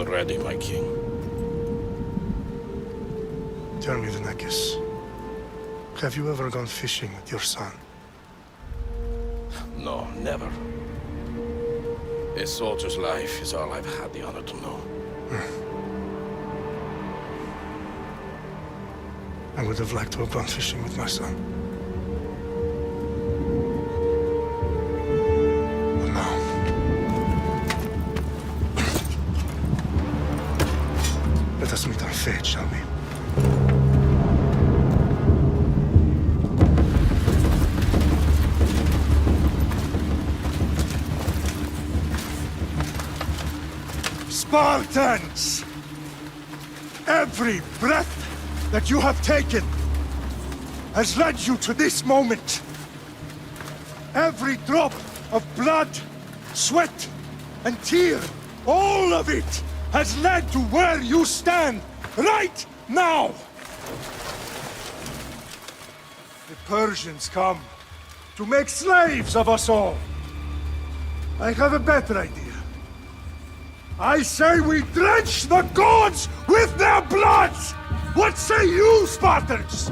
are ready, my king. Tell me, the Nekis. Have you ever gone fishing with your son? No, never. A soldier's life is all I've had the honor to know. I would have liked to have gone fishing with my son. But no. Let us meet our fate, shall we? Spartans! Every breath that you have taken has led you to this moment. Every drop of blood, sweat, and tear, all of it has led to where you stand right now. The Persians come to make slaves of us all. I have a better idea. I say we drench the gods with their blood! What say you, Spartans?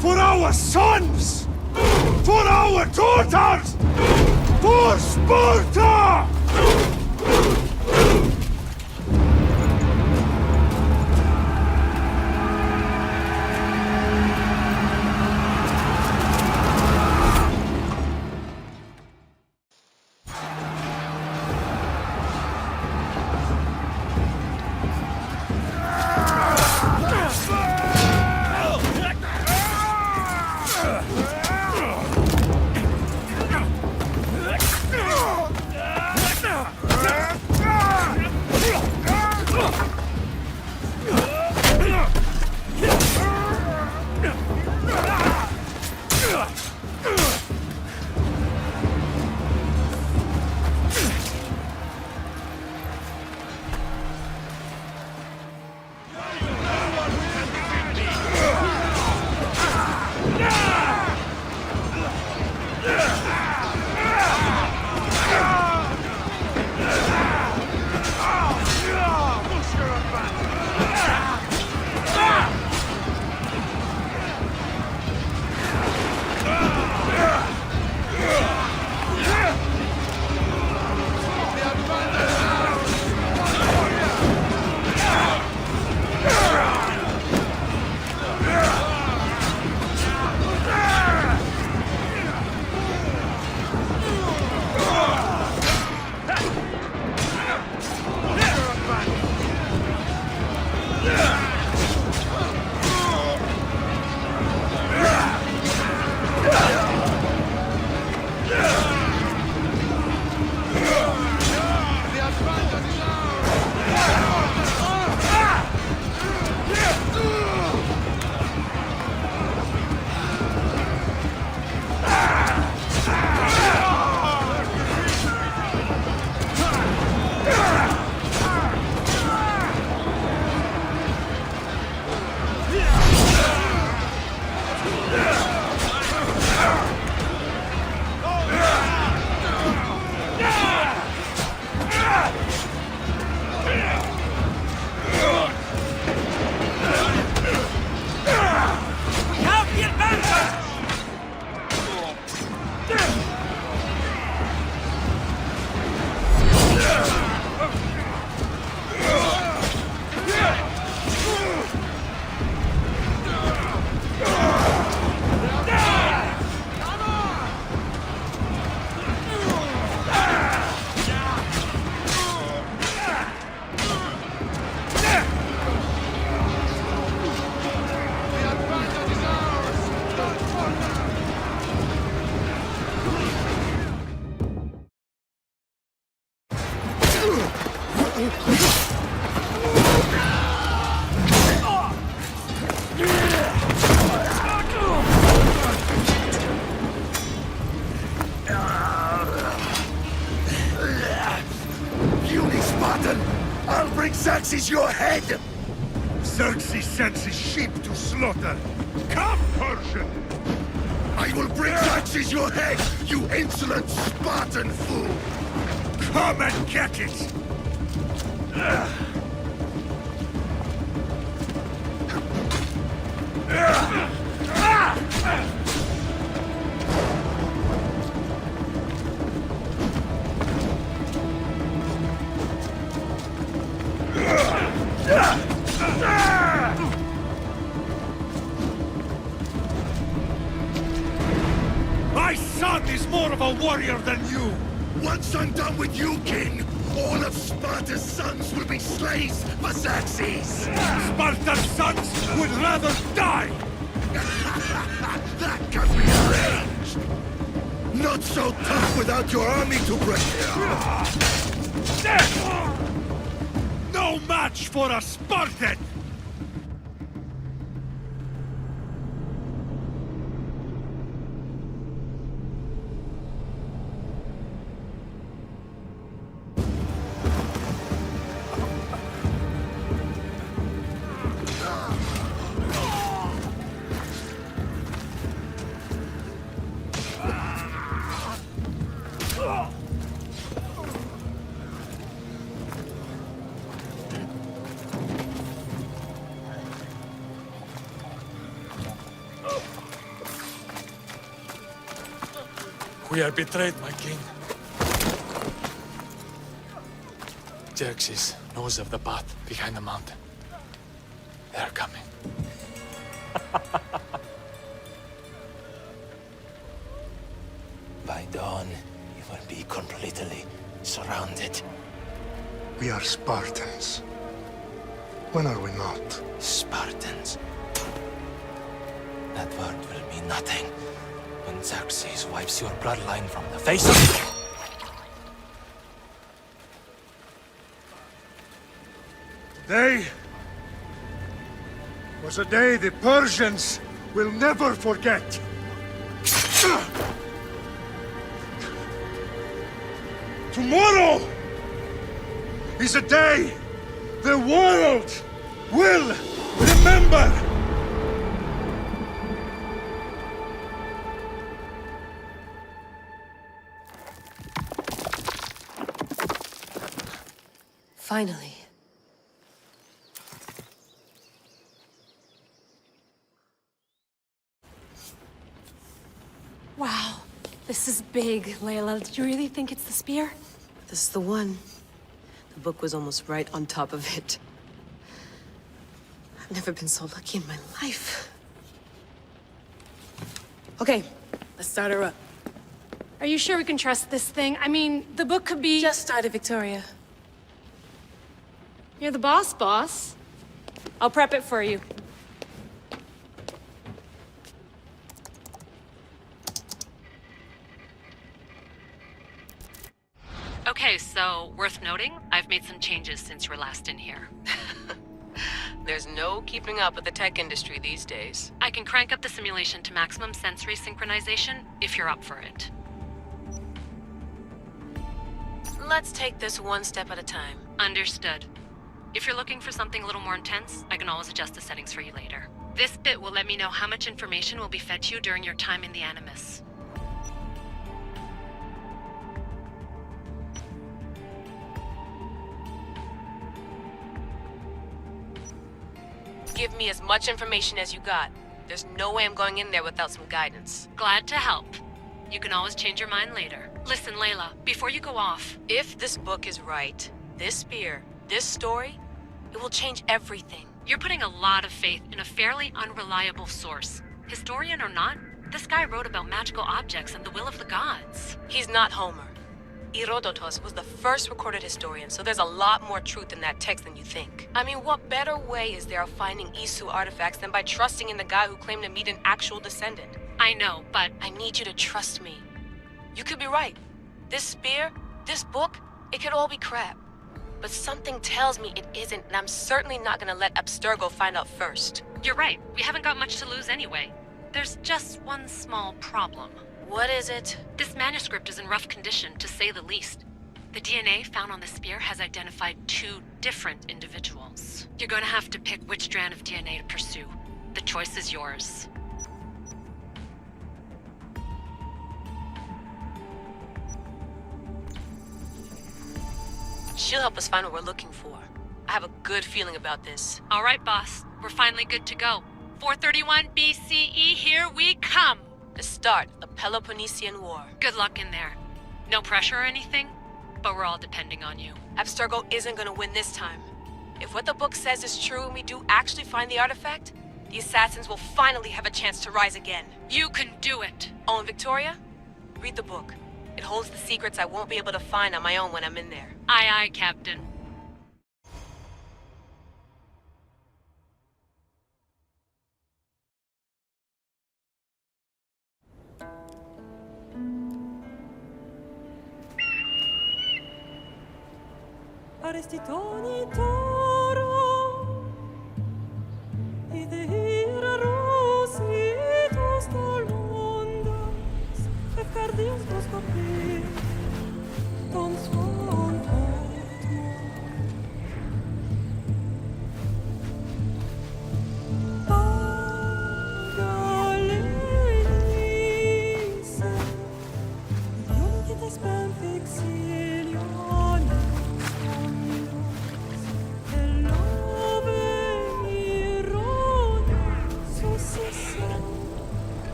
For our sons! For our daughters! For Sparta! Xerxes your head! Xerxes sends his sheep to slaughter. Come, Persian! I will bring Xerxes your head, you insolent Spartan fool! Come and get it! My son is more of a warrior than you! Once I'm done with you, King, all of Sparta's sons will be slaves for Xerxes! Sparta's sons would rather die! That can be arranged! Not so tough without your army to break. No match for a Spartan! We are betrayed, my king. Xerxes knows of the path behind the mountain. They are coming. By dawn, you will be completely surrounded. We are Spartans. When are we not? Spartans. That word will mean nothing when Xerxes wipes your bloodline from the face of... Day was a day the Persians will never forget. Tomorrow is a day the world will remember. Finally. Wow, this is big, Layla. Did you really think it's the spear? This is the one. The book was almost right on top of it. I've never been so lucky in my life. Okay, let's start her up. Are you sure we can trust this thing? I mean, the book could be... Just started, Victoria. You're the boss. I'll prep it for you. Okay, so worth noting, I've made some changes since you were last in here. There's no keeping up with the tech industry these days. I can crank up the simulation to maximum sensory synchronization if you're up for it. Let's take this one step at a time. Understood. If you're looking for something a little more intense, I can always adjust the settings for you later. This bit will let me know how much information will be fed to you during your time in the Animus. Give me as much information as you got. There's no way I'm going in there without some guidance. Glad to help. You can always change your mind later. Listen, Layla, before you go off... If this book is right, this spear, this story, it will change everything. You're putting a lot of faith in a fairly unreliable source. Historian or not, this guy wrote about magical objects and the will of the gods. He's not Homer. Herodotus was the first recorded historian, so there's a lot more truth in that text than you think. I mean, what better way is there of finding Isu artifacts than by trusting in the guy who claimed to meet an actual descendant? I know, but... I need you to trust me. You could be right. This spear, this book, it could all be crap. But something tells me it isn't, and I'm certainly not gonna let Abstergo find out first. You're right. We haven't got much to lose anyway. There's just one small problem. What is it? This manuscript is in rough condition, to say the least. The DNA found on the spear has identified 2 different individuals. You're going to have to pick which strand of DNA to pursue. The choice is yours. She'll help us find what we're looking for. I have a good feeling about this. All right, boss. We're finally good to go. 431 BCE, here we come! The start of the Peloponnesian War. Good luck in there. No pressure or anything, but we're all depending on you. Abstergo isn't gonna win this time. If what the book says is true and we do actually find the artifact, the assassins will finally have a chance to rise again. You can do it! Oh, and Victoria? Read the book. It holds the secrets I won't be able to find on my own when I'm in there. Aye, aye, Captain. Arrestitoni toro, idehira rositos dolondas, efcardios dos papir, ton son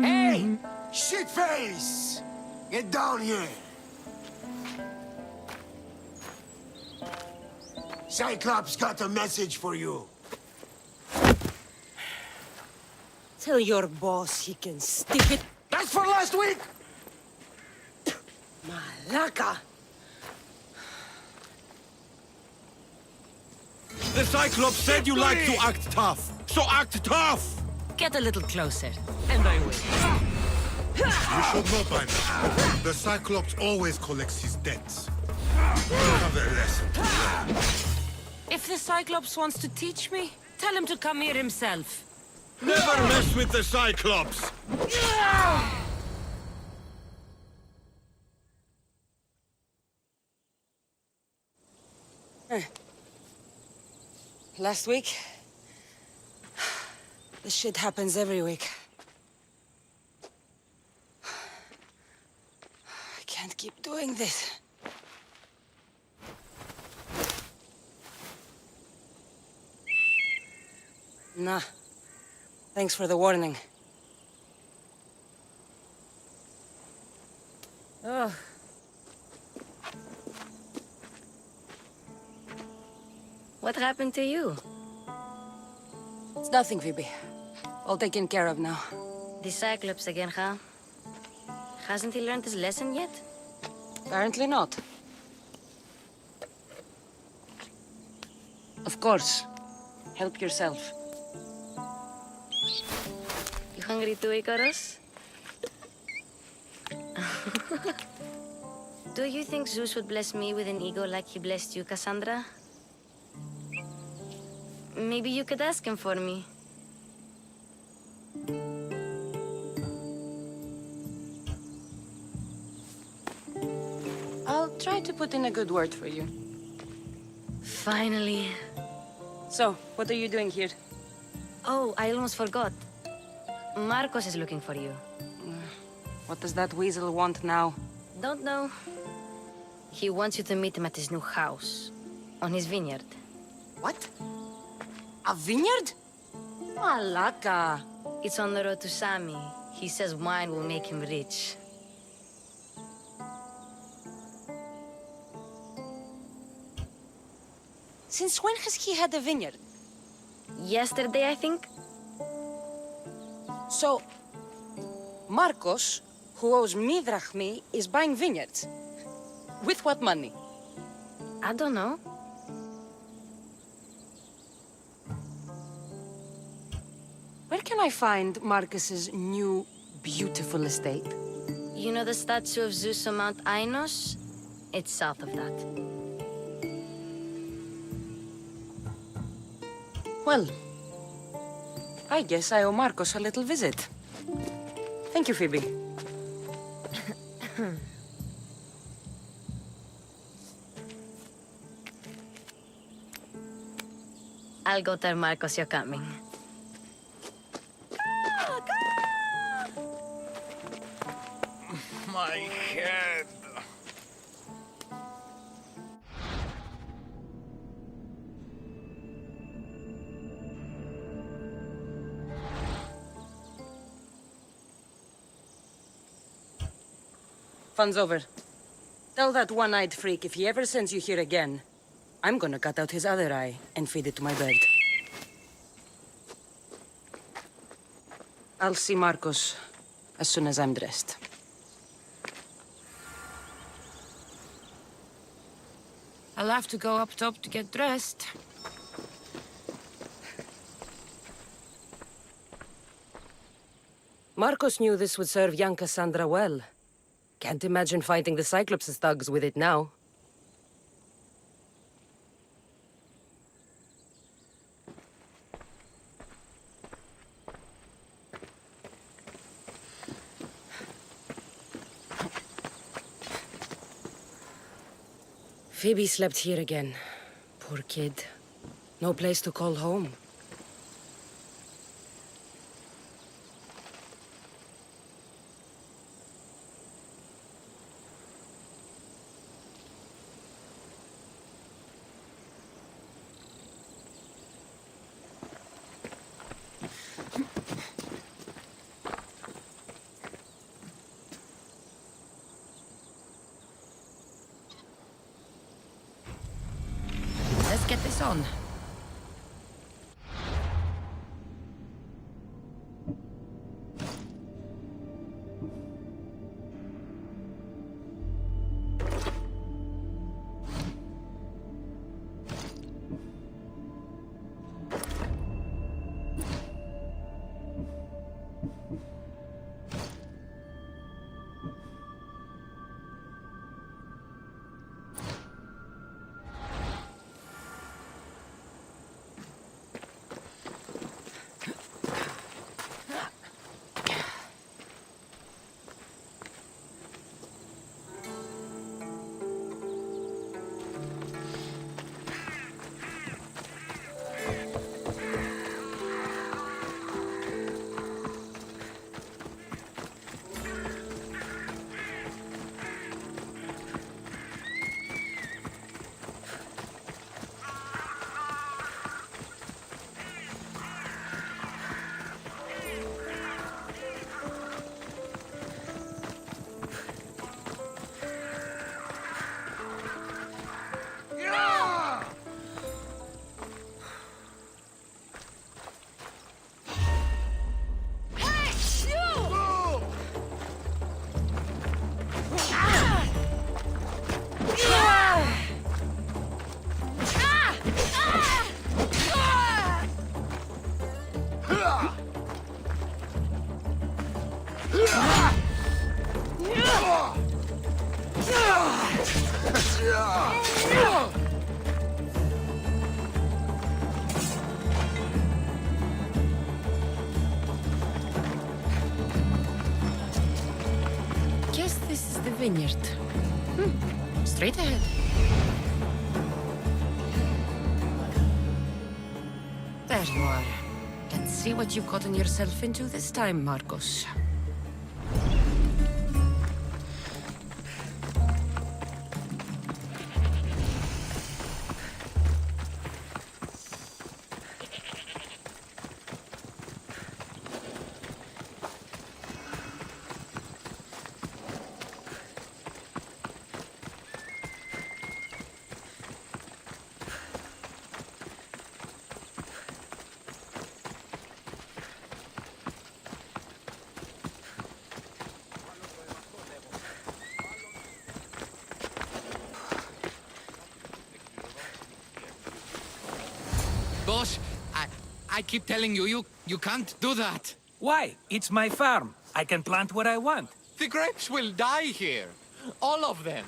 Hey! Shitface! Get down here! Cyclops got a message for you. Tell your boss he can stick it. That's for last week! Malaka! The Cyclops said you like to act tough, so act tough! Get a little closer, and I will. You should know by now. The Cyclops always collects his debts. You have a lesson to learn. If the Cyclops wants to teach me, tell him to come here himself. Never mess with the Cyclops! Last week? This shit happens every week. I can't keep doing this. Nah. Thanks for the warning. Oh. What happened to you? It's nothing, Phoebe. All taken care of now. The Cyclops again, huh? Hasn't he learned his lesson yet? Apparently not. Of course. Help yourself. You hungry too, Icarus? Do you think Zeus would bless me with an ego like he blessed you, Cassandra? Maybe you could ask him for me. I'll try to put in a good word for you. Finally. So, what are you doing here? Oh, I almost forgot. Marcos is looking for you. What does that weasel want now? Don't know. He wants you to meet him at his new house. On his vineyard. What? A vineyard? Malaka. It's on the road to Sami. He says wine will make him rich. Since when has he had a vineyard? Yesterday, I think? So, Marcos, who owes me drachmi, is buying vineyards. With what money? I don't know. Where can I find Marcus's new, beautiful estate? You know the statue of Zeus on Mount Ainos? It's south of that. Well, I guess I owe Marcos a little visit. Thank you, Phoebe. I'll go tell Marcos you're coming. My head. Fun's over. Tell that one-eyed freak if he ever sends you here again, I'm gonna cut out his other eye and feed it to my bird. I'll see Marcos as soon as I'm dressed. I'll have to go up top to get dressed. Marcos knew this would serve young Cassandra well. Can't imagine fighting the Cyclops' thugs with it now. Phoebe slept here again. Poor kid. No place to call home. Let's get this on. Guess this is the vineyard. Straight ahead. There you are. Let's see what you've gotten yourself into this time, Marcos. Boss, I keep telling you, you can't do that. Why? It's my farm. I can plant what I want. The grapes will die here. All of them.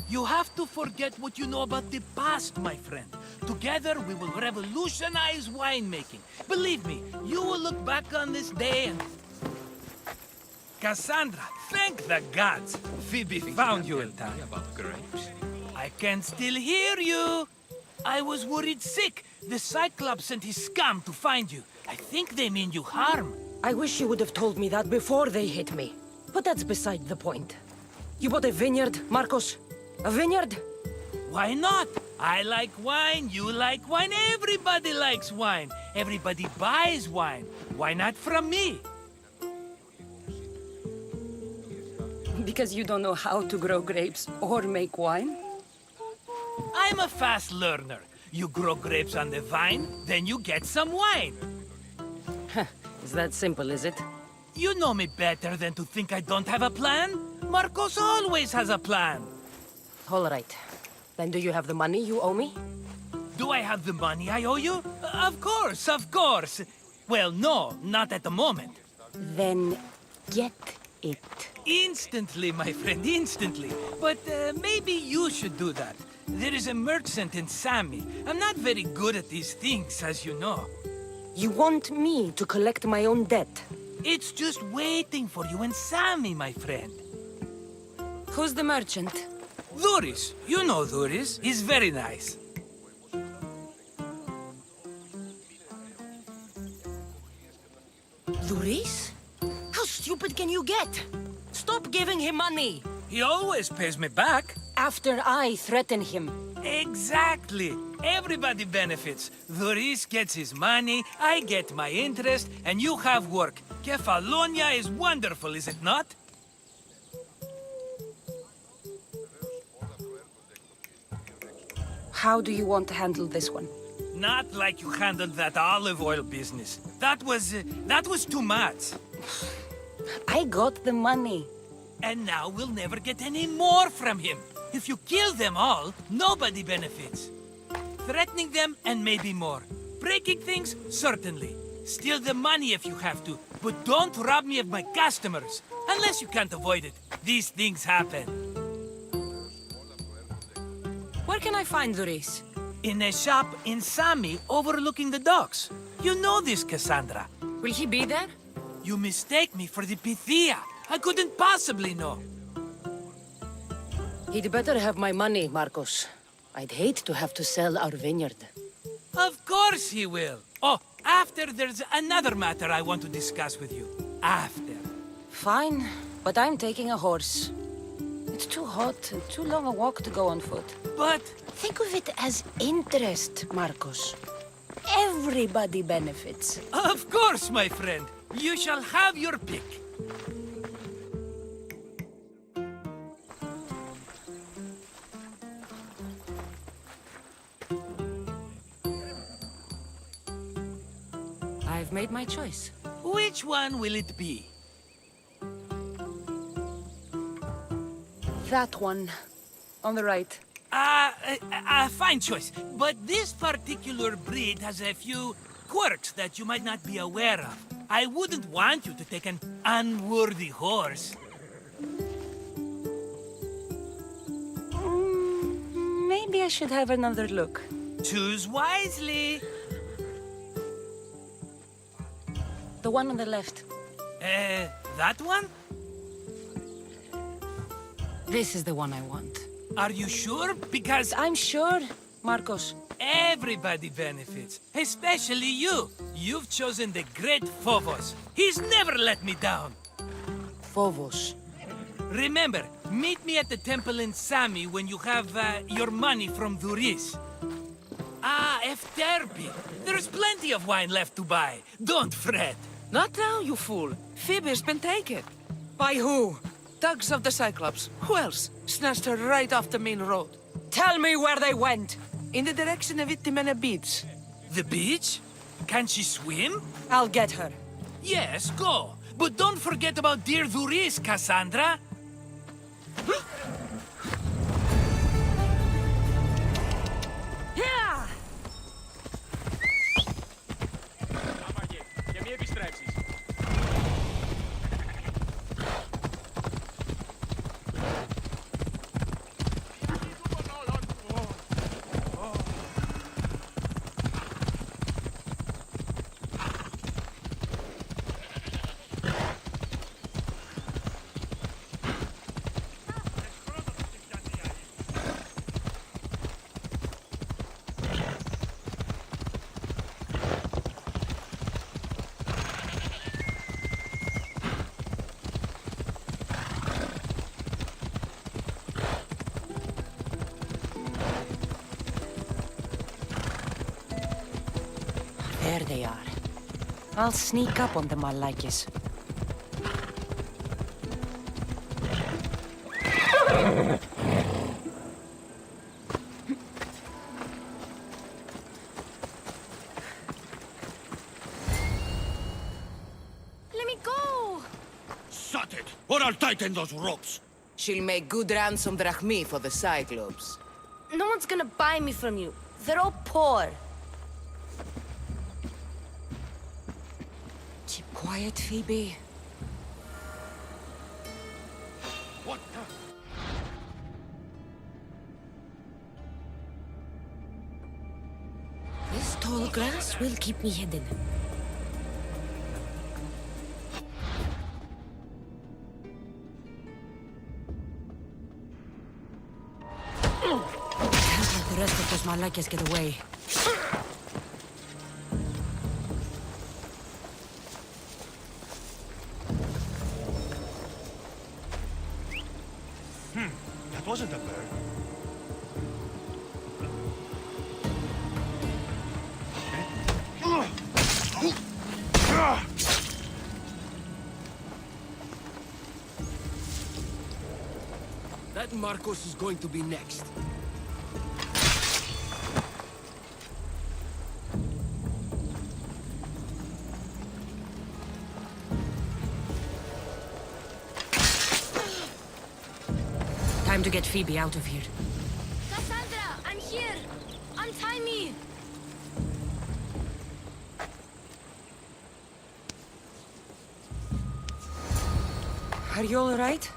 You have to forget what you know about the past, my friend. Together, we will revolutionize winemaking. Believe me, you will look back on this day and... Cassandra, thank the gods! Phoebe found you in time. I can still hear you! I was worried sick. The Cyclops sent his scum to find you. I think they mean you harm. I wish you would have told me that before they hit me. But that's beside the point. You bought a vineyard, Marcos? A vineyard? Why not? I like wine, you like wine, everybody likes wine. Everybody buys wine. Why not from me? Because you don't know how to grow grapes or make wine? I'm a fast learner. You grow grapes on the vine, then you get some wine. Is that simple, is it? You know me better than to think I don't have a plan. Marcos always has a plan. All right. Then do you have the money you owe me? Do I have the money I owe you? Of course, of course. Well, no, not at the moment. Then get it. Instantly, my friend, instantly. But maybe you should do that. There is a merchant in Sami. I'm not very good at these things, as you know. You want me to collect my own debt? It's just waiting for you in Sami, my friend. Who's the merchant? Duris. You know Duris. He's very nice. Luis? How stupid can you get? Stop giving him money! He always pays me back. After I threaten him. Exactly. Everybody benefits. Duris gets his money, I get my interest, and you have work. Kefalonia is wonderful, is it not? How do you want to handle this one? Not like you handled that olive oil business. That was too much. I got the money. And now we'll never get any more from him. If you kill them all, nobody benefits. Threatening them, and maybe more. Breaking things, certainly. Steal the money if you have to, but don't rob me of my customers. Unless you can't avoid it. These things happen. Where can I find Luis? In a shop in Sami, overlooking the docks. You know this, Cassandra. Will he be there? You mistake me for the Pythia. I couldn't possibly know. He'd better have my money, Marcos. I'd hate to have to sell our vineyard. Of course he will. Oh, after there's another matter I want to discuss with you. After. Fine, but I'm taking a horse. It's too hot and too long a walk to go on foot. But... Think of it as interest, Marcos. Everybody benefits. Of course, my friend. You shall have your pick. I've made my choice. Which one will it be? That one. On the right. Fine choice. But this particular breed has a few quirks that you might not be aware of. I wouldn't want you to take an unworthy horse. Maybe I should have another look. Choose wisely. The one on the left. That one? This is the one I want. Are you sure? Because I'm sure, Marcos. Everybody benefits, especially you. You've chosen the great Phobos. He's never let me down. Phobos. Remember, meet me at the temple in Sami when you have your money from Duris. Ah, Efterpi. There's plenty of wine left to buy. Don't fret. Not now, you fool. Phoebe's been taken. By who? Thugs of the Cyclops. Who else? Snatched her right off the main road. Tell me where they went. In the direction of Itimena Beach. The beach? Can she swim? I'll get her. Yes, go. But don't forget about dear Duris, Cassandra. There they are. I'll sneak up on them, I like it. Let me go! Shut it, or I'll tighten those ropes. She'll make good ransom drachmi for the Cyclops. No one's gonna buy me from you. They're all poor. Keep quiet, Phoebe. What? This tall grass will keep me hidden. Can't let the rest of those Malakas get away. That wasn't a bird. That Marcos is going to be next. Time to get Phoebe out of here. Cassandra, I'm here! Untie me! Are you alright?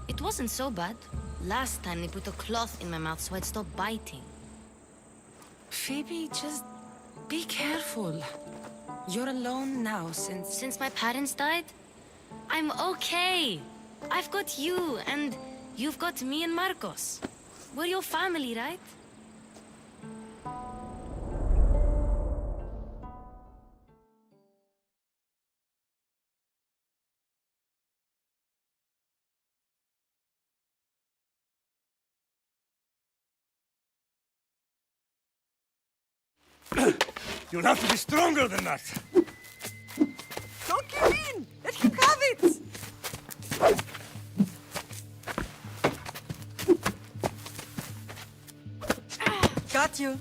It wasn't so bad. Last time they put a cloth in my mouth so I'd stop biting. Phoebe, just be careful. You're alone now Since my parents died? I'm okay. I've got you, and you've got me and Marcos. We're your family, right? You'll have to be stronger than that. Don't give in! Let him have it! Got you.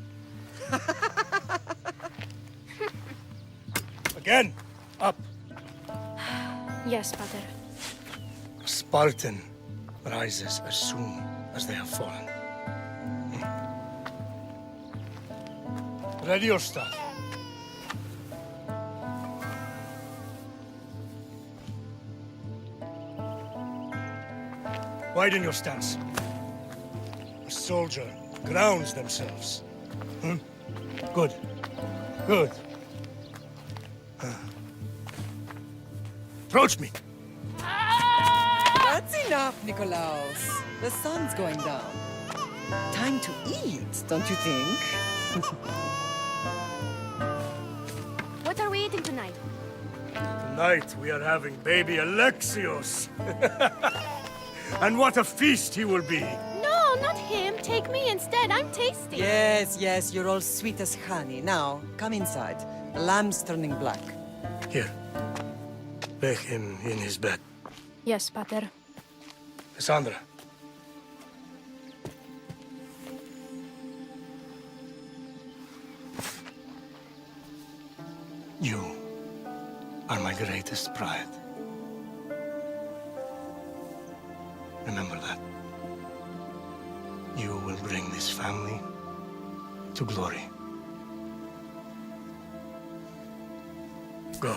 Again, up. Yes, Father. A Spartan rises as soon as they have fallen. Ready your staff. Widen your stance. A soldier grounds themselves. Good. Good. Approach me. That's enough, Nikolaos. The sun's going down. Time to eat, don't you think? What are we eating tonight? Tonight we are having baby Alexios. And what a feast he will be. No, not him. Take me instead. I'm tasty. Yes, yes, you're all sweet as honey. Now, come inside. The lamb's turning black. Here. Lay him in his bed. Yes, Pater. Cassandra. You are my greatest pride. Remember that. You will bring this family to glory. Go.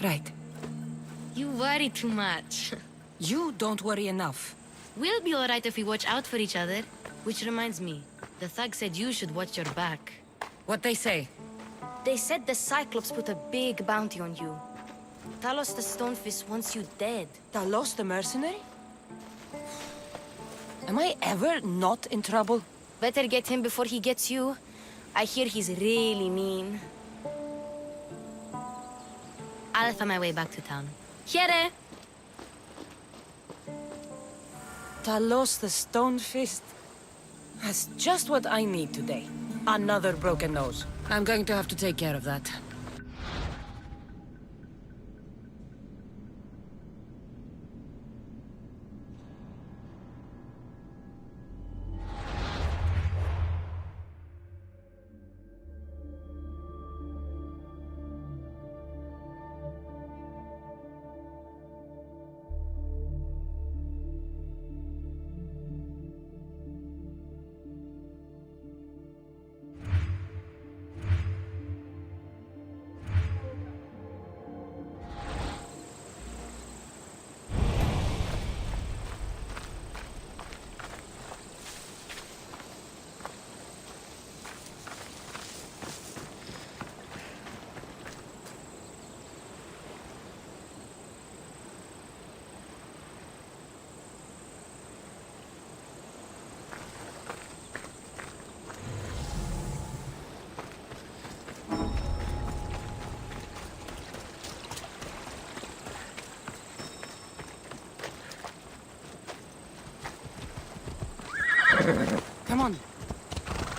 Right. You worry too much. You don't worry enough. We'll be alright if we watch out for each other. Which reminds me, the thug said you should watch your back. What they say? They said the Cyclops put a big bounty on you. Talos the Stonefist wants you dead. Talos the mercenary? Am I ever not in trouble? Better get him before he gets you. I hear he's really mean. I'll find my way back to town. Here! Talos the Stone Fist. That's just what I need today. Another broken nose. I'm going to have to take care of that. Come on.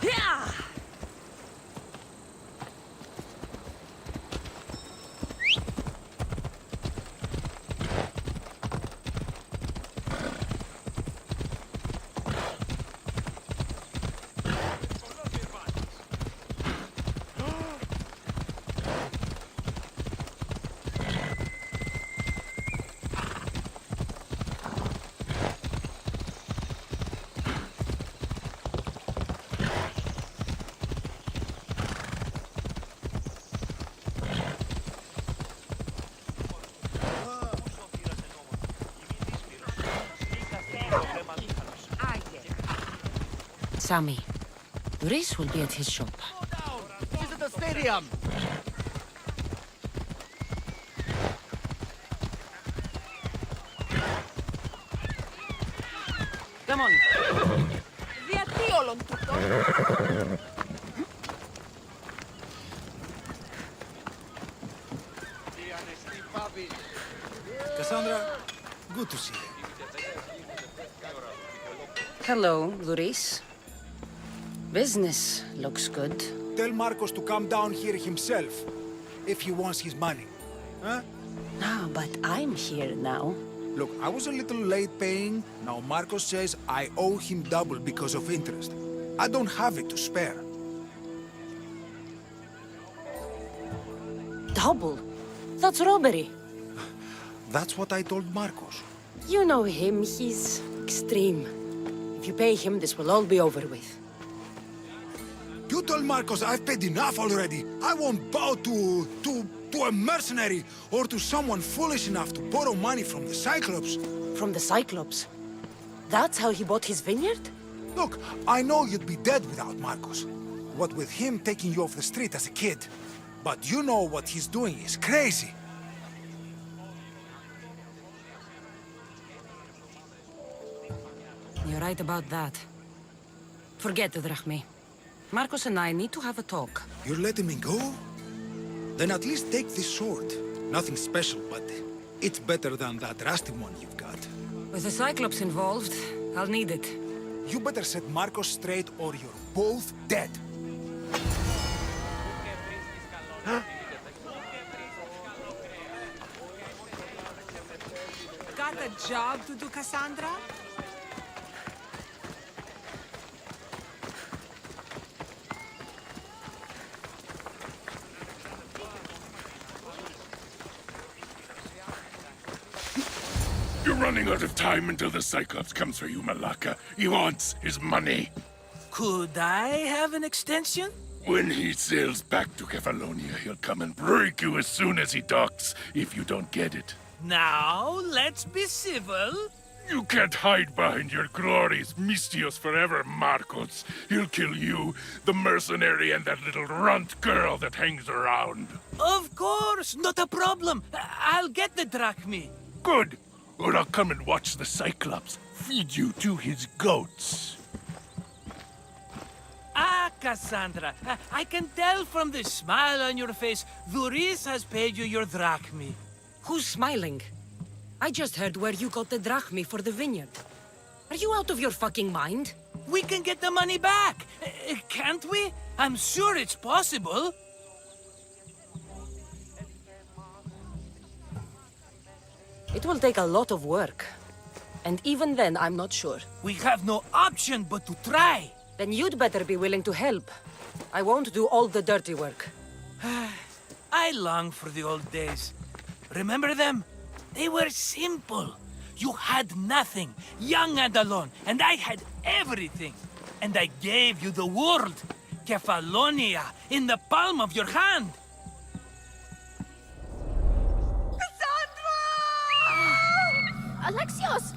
Yeah! Sammy, Reese will be at his shop. She's at the stadium. Come on. Cassandra, good to see you. Hello, Luis. Business looks good. Tell Marcos to come down here himself, if he wants his money. Huh? No, but I'm here now. Look, I was a little late paying. Now Marcos says I owe him double because of interest. I don't have it to spare. Double? That's robbery. That's what I told Marcos. You know him, he's extreme. If you pay him, this will all be over with. You told Marcos I've paid enough already. I won't bow to a mercenary or to someone foolish enough to borrow money from the Cyclops. From the Cyclops? That's how he bought his vineyard? Look, I know you'd be dead without Marcos. What with him taking you off the street as a kid. But you know what he's doing is crazy. You're right about that. Forget the drachme. Marcos and I need to have a talk. You're letting me go? Then at least take this sword. Nothing special, but it's better than that rusty one you've got. With the Cyclops involved, I'll need it. You better set Marcos straight or you're both dead. Got a job to do, Cassandra? You're running out of time until the Cyclops comes for you, Malaka. He wants his money. Could I have an extension? When he sails back to Kefalonia, he'll come and break you as soon as he docks, if you don't get it. Now, let's be civil. You can't hide behind your glories, Mistios forever, Marcos. He'll kill you, the mercenary, and that little runt girl that hangs around. Of course, not a problem. I'll get the drachme. Good. or I'll come and watch the Cyclops feed you to his goats. Ah, Cassandra, I can tell from the smile on your face, Dhuris has paid you your drachmi. Who's smiling? I just heard where you got the drachmi for the vineyard. Are you out of your fucking mind? We can get the money back, can't we? I'm sure it's possible. It will take a lot of work. And even then, I'm not sure. We have no option but to try. Then you'd better be willing to help. I won't do all the dirty work. I long for the old days. Remember them? They were simple. You had nothing, young and alone, and I had everything. And I gave you the world, Kefalonia, in the palm of your hand. Alexios!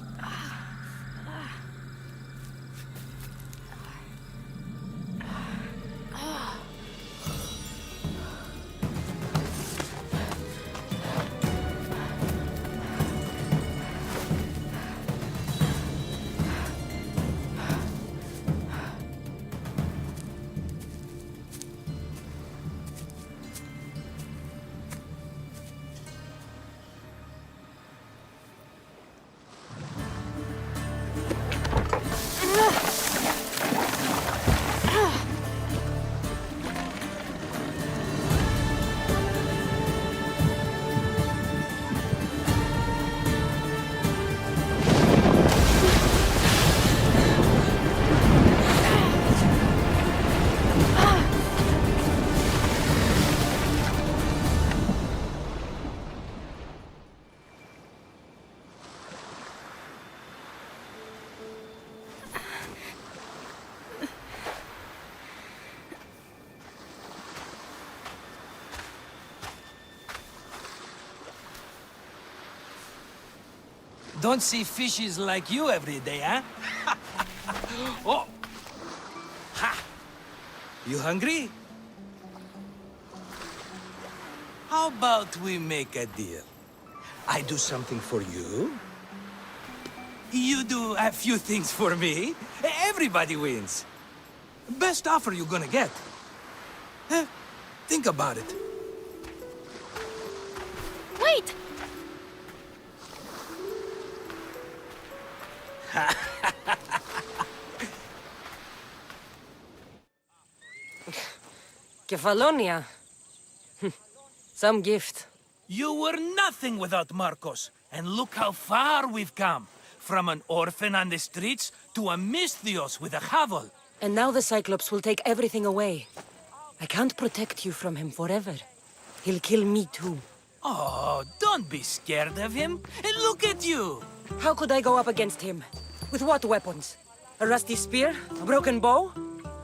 Don't see fishes like you every day, huh? Oh! Ha! You hungry? How about we make a deal? I do something for you. You do a few things for me. Everybody wins. Best offer you're gonna get. Think about it. Wait! Kefalonia. Some gift. You were nothing without Marcos, and look how far we've come. From an orphan on the streets to a Misthios with a hovel. And now the Cyclops will take everything away. I can't protect you from him forever. He'll kill me too. Oh, don't be scared of him. And look at you. How could I go up against him? With what weapons? A rusty spear? A broken bow?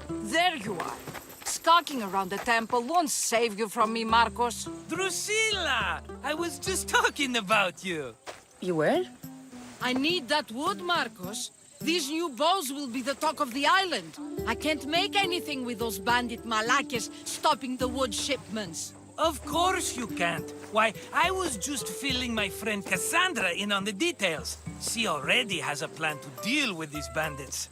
There you are. Skulking around the temple won't save you from me, Marcos. Drusilla! I was just talking about you. You were? I need that wood, Marcos. These new bows will be the talk of the island. I can't make anything with those bandit malakes stopping the wood shipments. Of course you can't. Why, I was just filling my friend Cassandra in on the details. She already has a plan to deal with these bandits.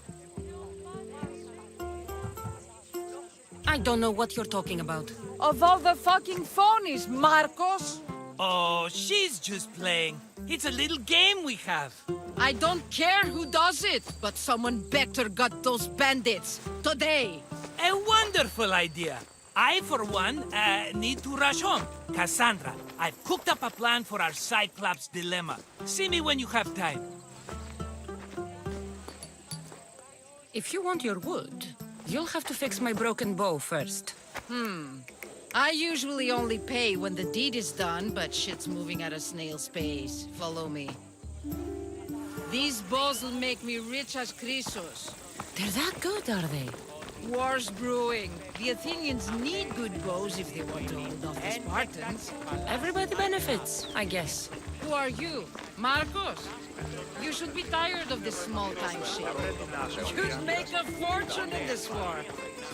I don't know what you're talking about. Of all the fucking phonies, Marcos! Oh, she's just playing. It's a little game we have. I don't care who does it, but someone better got those bandits. Today. A wonderful idea. I, for one, need to rush home. Cassandra, I've cooked up a plan for our Cyclops dilemma. See me when you have time. If you want your wood, you'll have to fix my broken bow first. I usually only pay when the deed is done, but shit's moving at a snail's pace. Follow me. These bows will make me rich as Chrysos. They're that good, are they? War's brewing. The Athenians need good bows if they want to hold off the Spartans. Everybody benefits, I guess. Who are you? Marcos? You should be tired of this small-time shit. You'd make a fortune in this war.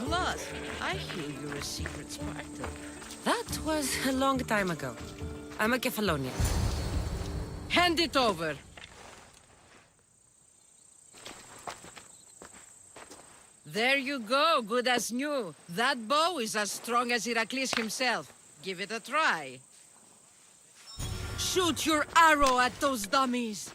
Plus, I hear you're a secret Spartan. That was a long time ago. I'm a Kefalonian. Hand it over. There you go, good as new. That bow is as strong as Heracles himself. Give it a try. Shoot your arrow at those dummies.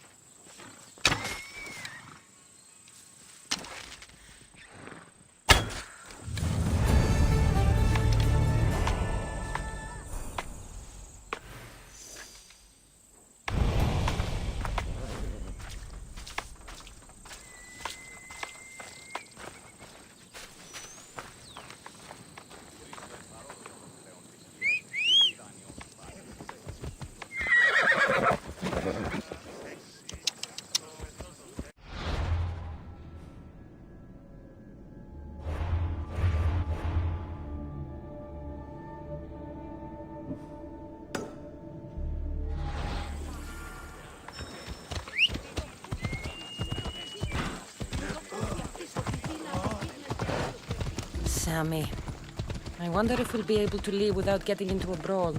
Sammy. I wonder if we'll be able to leave without getting into a brawl.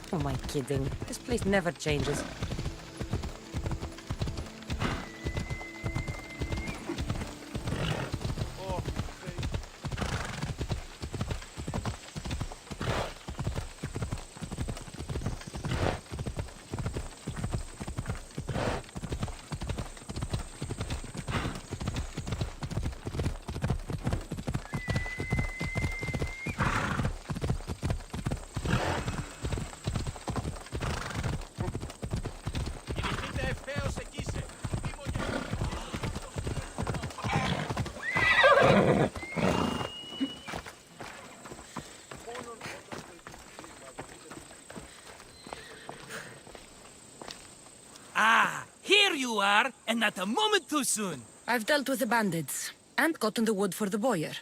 Who am I kidding? This place never changes. Ah, here you are, and not a moment too soon. I've dealt with the bandits, and gotten the wood for the boiler.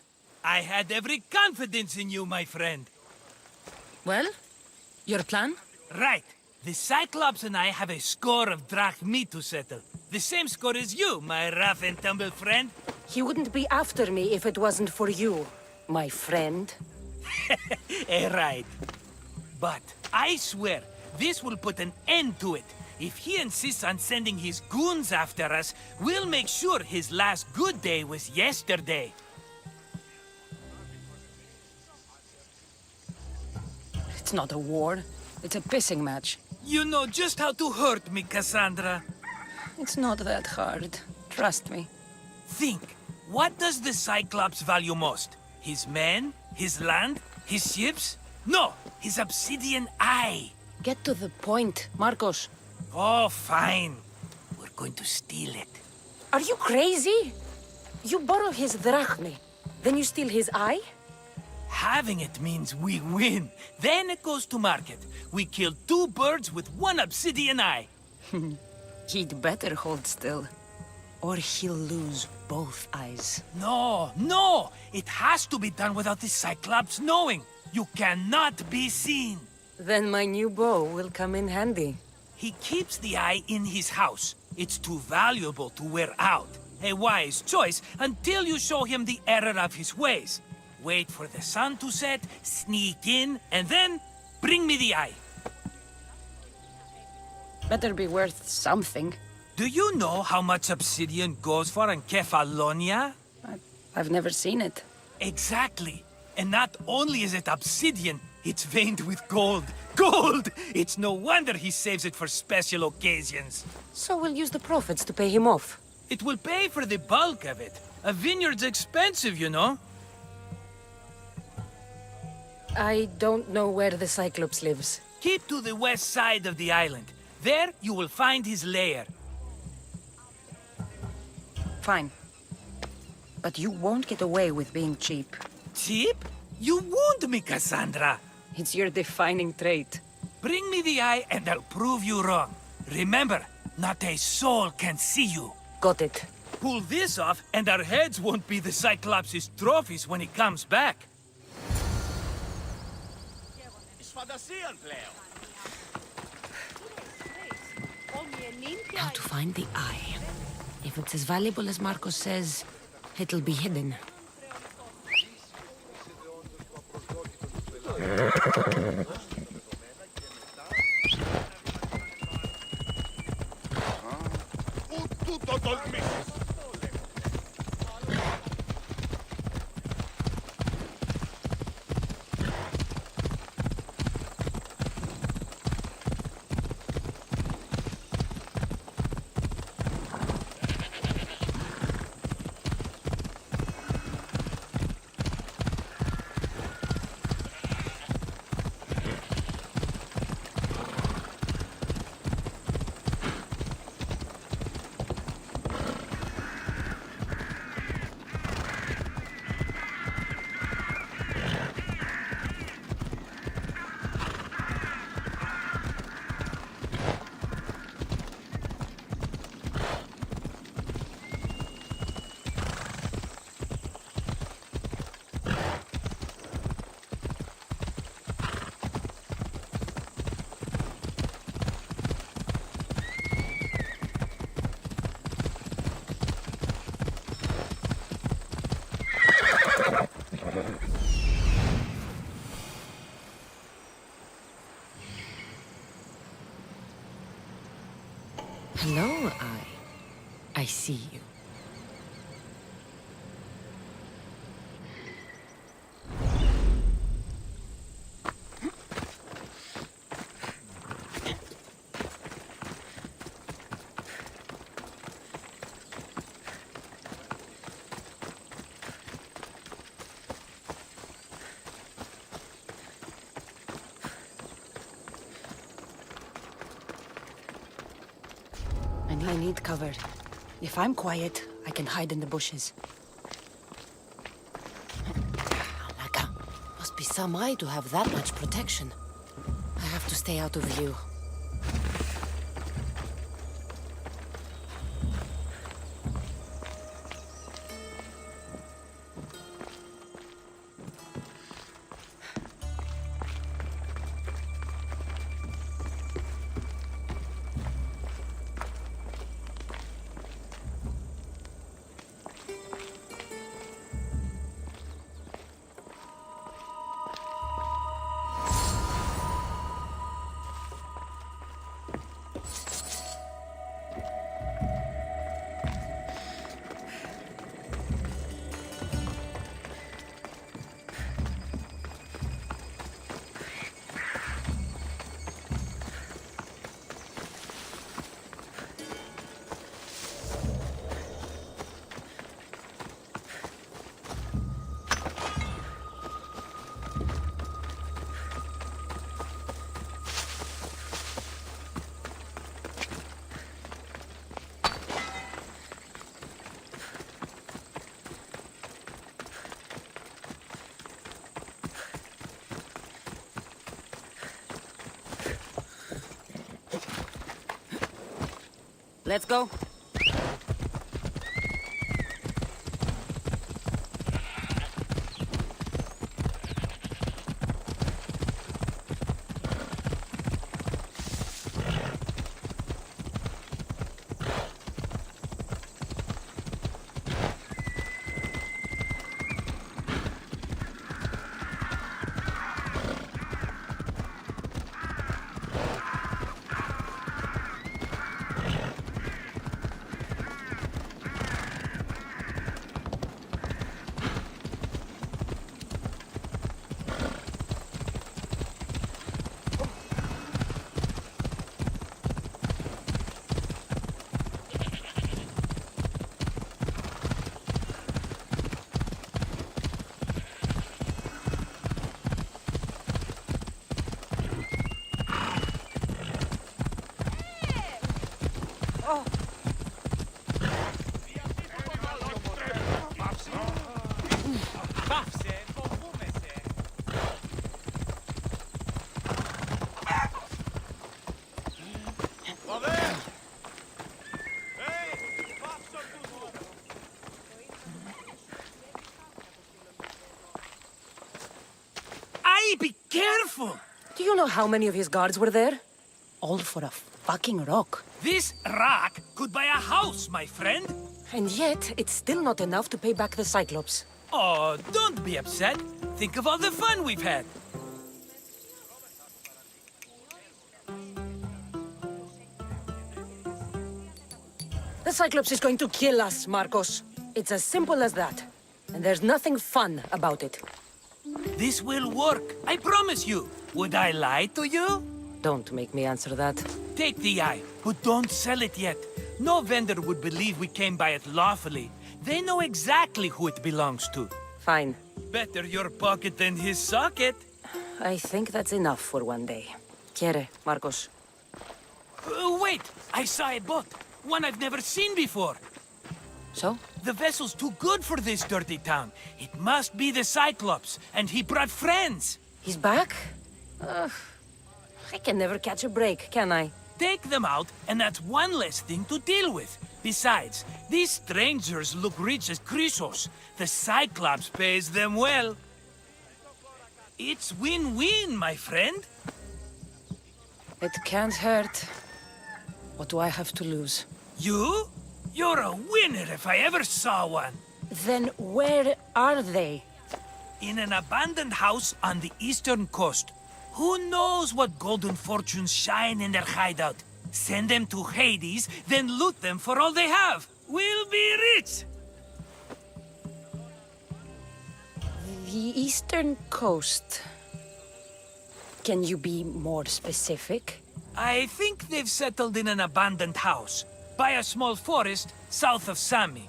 I had every confidence in you, my friend. Well, your plan? Right. The Cyclops and I have a score of drachmi to settle. The same score as you, my rough and tumble friend. He wouldn't be after me if it wasn't for you, my friend. Right. But I swear, this will put an end to it. If he insists on sending his goons after us, we'll make sure his last good day was yesterday. It's not a war. It's a pissing match. You know just how to hurt me, Cassandra. It's not that hard. Trust me. Think. What does the Cyclops value most? His men? His land? His ships? No! His obsidian eye! Get to the point, Marcos. Oh, fine. We're going to steal it. Are you crazy? You borrow his drachmi, then you steal his eye? Having it means we win. Then it goes to market. We kill two birds with one obsidian eye. He'd better hold still, or he'll lose both eyes. No, no! It has to be done without the Cyclops knowing. You cannot be seen. Then my new bow will come in handy. He keeps the eye in his house. It's too valuable to wear out. A wise choice until you show him the error of his ways. Wait for the sun to set, sneak in, and then bring me the eye. Better be worth something. Do you know how much obsidian goes for in Kefalonia? I've never seen it. Exactly. And not only is it obsidian, it's veined with gold. Gold! It's no wonder he saves it for special occasions. So we'll use the profits to pay him off. It will pay for the bulk of it. A vineyard's expensive, you know. I don't know where the Cyclops lives. Keep to the west side of the island. There, you will find his lair. Fine. But you won't get away with being cheap. Cheap? You wound me, Cassandra. It's your defining trait. Bring me the eye and I'll prove you wrong. Remember, not a soul can see you. Got it. Pull this off and our heads won't be the Cyclops' trophies when he comes back. Now to find the eye. If it's as valuable as Marcos says, it'll be hidden. I see you. I need cover. If I'm quiet, I can hide in the bushes. Oh my god. Must be some eye to have that much protection. I have to stay out of view. Let's go. Be careful! Do you know how many of his guards were there? All for a fucking rock. This rock could buy a house, my friend. And yet, it's still not enough to pay back the Cyclops. Oh, don't be upset. Think of all the fun we've had. The Cyclops is going to kill us, Marcos. It's as simple as that. And there's nothing fun about it. This will work, I promise you. Would I lie to you? Don't make me answer that. Take the eye, but don't sell it yet. No vendor would believe we came by it lawfully. They know exactly who it belongs to. Fine. Better your pocket than his socket. I think that's enough for one day. Quiere, Marcos. Wait! I saw a boat. One I've never seen before. So? The vessel's too good for this dirty town. It must be the Cyclops, and he brought friends. He's back? I can never catch a break, can I? Take them out, and that's one less thing to deal with. Besides, these strangers look rich as Chrysos. The Cyclops pays them well. It's win-win, my friend. It can't hurt. What do I have to lose? You? You're a winner if I ever saw one. Then where are they? In an abandoned house on the eastern coast. Who knows what golden fortunes shine in their hideout? Send them to Hades, then loot them for all they have. we'll be rich! The eastern coast. Can you be more specific? I think they've settled in an abandoned house, by a small forest south of Sami.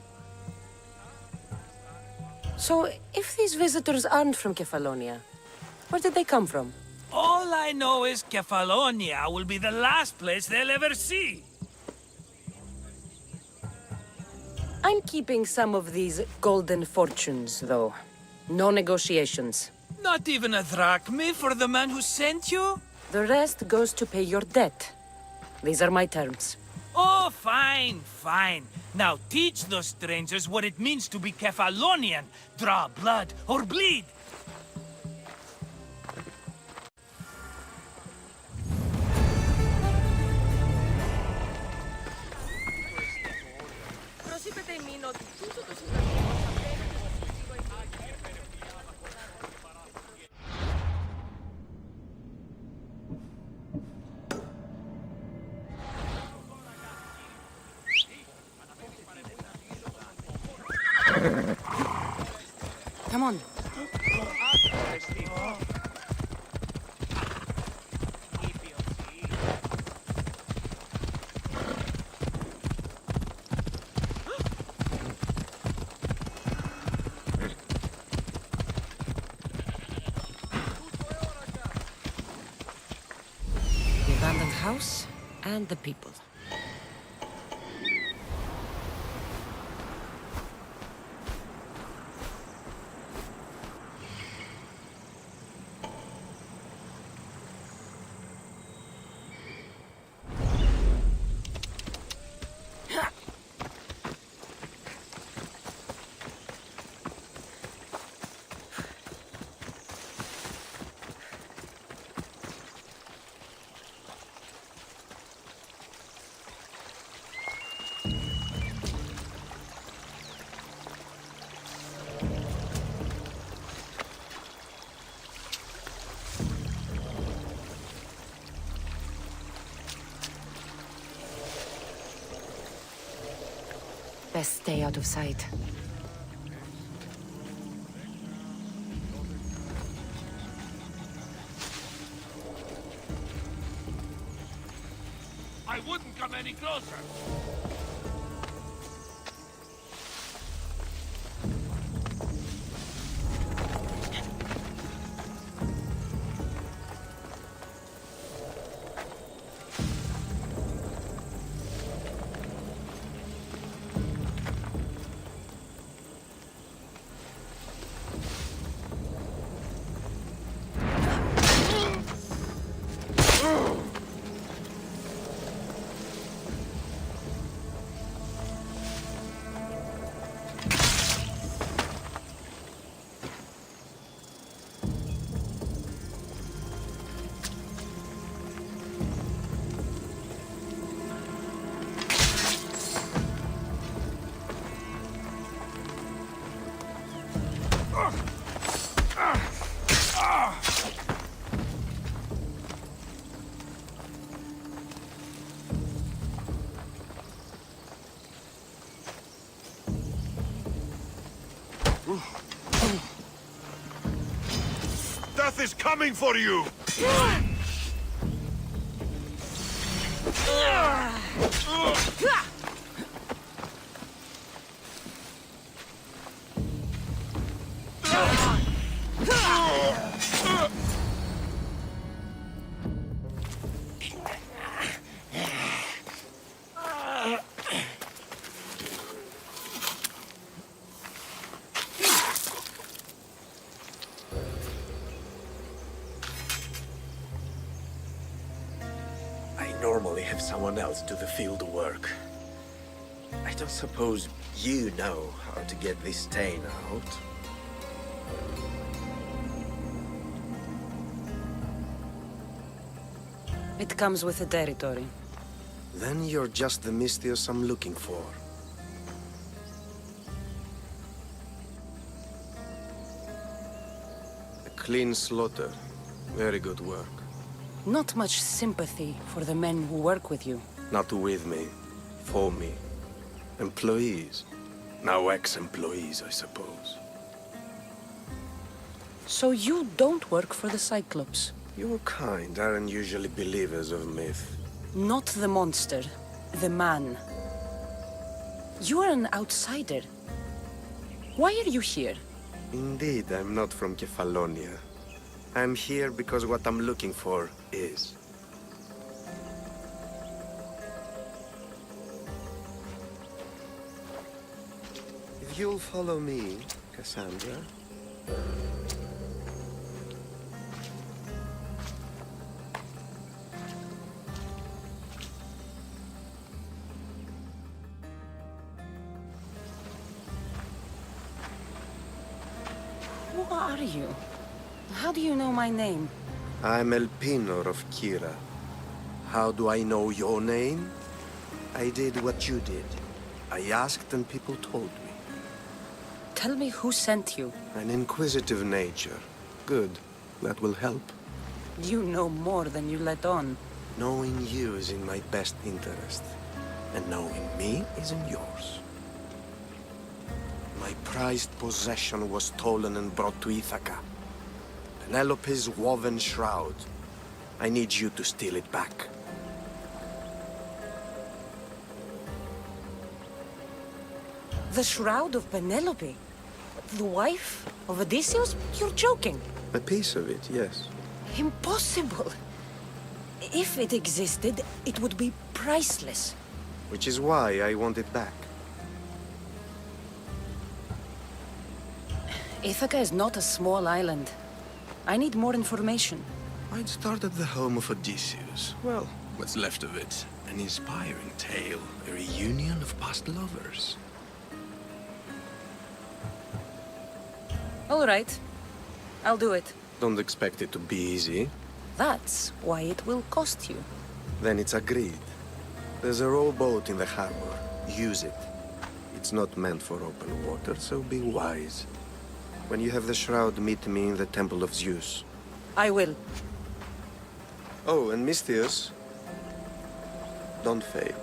So, if these visitors aren't from Kefalonia, where did they come from? All I know is Kefalonia will be the last place they'll ever see. I'm keeping some of these golden fortunes, though. No negotiations. Not even a drachme for the man who sent you? The rest goes to pay your debt. These are my terms. Oh, fine, fine. Now teach those strangers what it means to be Kefalonian. Draw blood or bleed. Come on. The abandoned house and the people. Best stay out of sight. I wouldn't come any closer. Death is coming for you! Normally have someone else do the field work. I don't suppose you know how to get this stain out. It comes with the territory. Then you're just the Mystios I'm looking for. A clean slaughter. Very good work. Not much sympathy for the men who work with you. Not with me. For me. Employees. Now ex-employees, I suppose. So you don't work for the Cyclops? Your kind aren't usually believers of myth. Not the monster, the man. You are an outsider. Why are you here? Indeed, I'm not from Kefalonia. I'm here because what I'm looking for is. If you'll follow me, Cassandra. Who are you? How do you know my name? I'm El Pinor of Kira. How do I know your name? I did what you did. I asked and people told me. Tell me who sent you. An inquisitive nature. Good. That will help. You know more than you let on. Knowing you is in my best interest. And knowing me is in yours. My prized possession was stolen and brought to Ithaca. Penelope's woven shroud. I need you to steal it back. The shroud of Penelope? The wife of Odysseus? You're joking. A piece of it, yes. Impossible. If it existed, it would be priceless. Which is why I want it back. Ithaca is not a small island. I need more information. I'd start at the home of Odysseus. Well, what's left of it? An inspiring tale, a reunion of past lovers. All right. I'll do it. Don't expect it to be easy. That's why it will cost you. Then it's agreed. There's a rowboat in the harbor. Use it. It's not meant for open water, so be wise. When you have the shroud, meet me in the Temple of Zeus. I will. Oh, and Misthios, don't fail.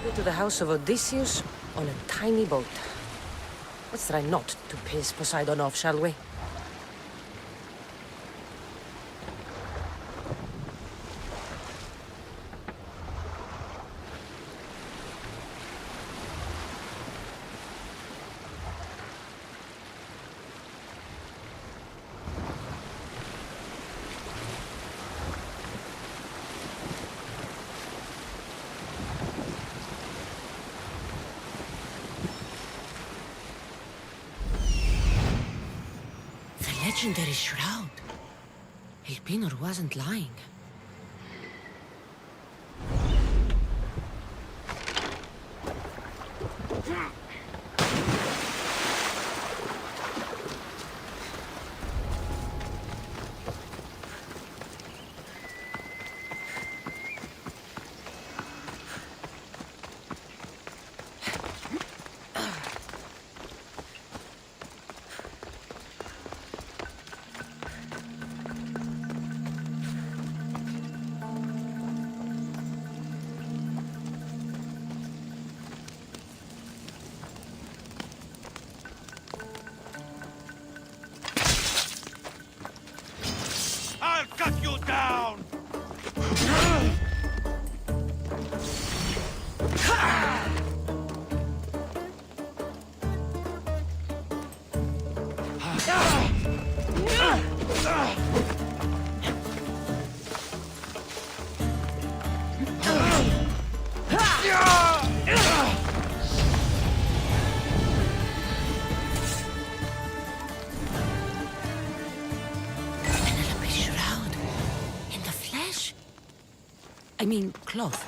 Go to the house of Odysseus on a tiny boat. Let's try not to piss Poseidon off, shall we? Legendary shroud. Elpinor wasn't lying. I'll cut you down! I mean, cloth.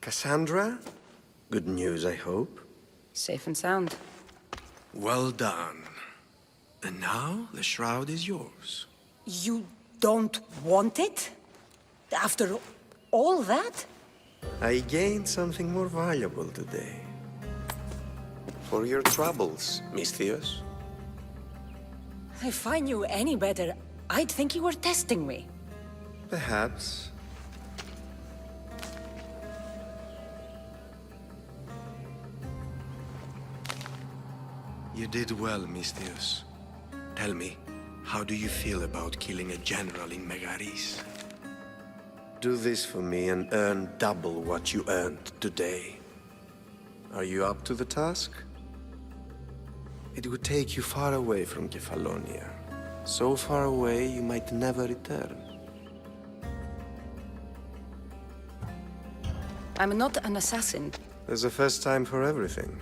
Cassandra? Good news, I hope. Safe and sound. Well done. And now the shroud is yours. You don't want it? After all that? I gained something more valuable today. For your troubles, Miss Theos. If I knew any better, I'd think you were testing me. Perhaps. You did well, Miss Theos. Tell me, how do you feel about killing a general in Megaris? Do this for me and earn double what you earned today. Are you up to the task? It would take you far away from Kefalonia. So far away you might never return. I'm not an assassin. There's a first time for everything.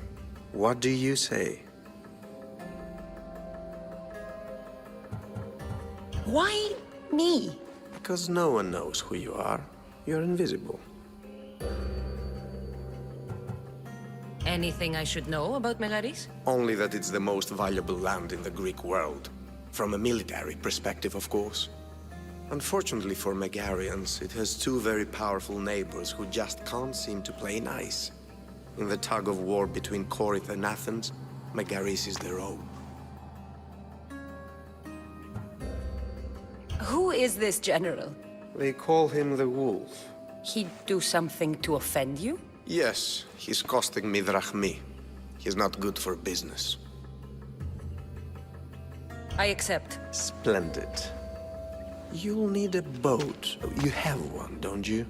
What do you say? Why me? Because no one knows who you are. You're invisible. Anything I should know about Megaris? Only that it's the most valuable land in the Greek world. From a military perspective, of course. Unfortunately for Megarians, it has two very powerful neighbors who just can't seem to play nice. In the tug-of-war between Corinth and Athens, Megaris is their own. Who is this general? They call him the Wolf. He'd do something to offend you? Yes, he's costing me drachmi. He's not good for business. I accept. Splendid. You'll need a boat. You have one, don't you?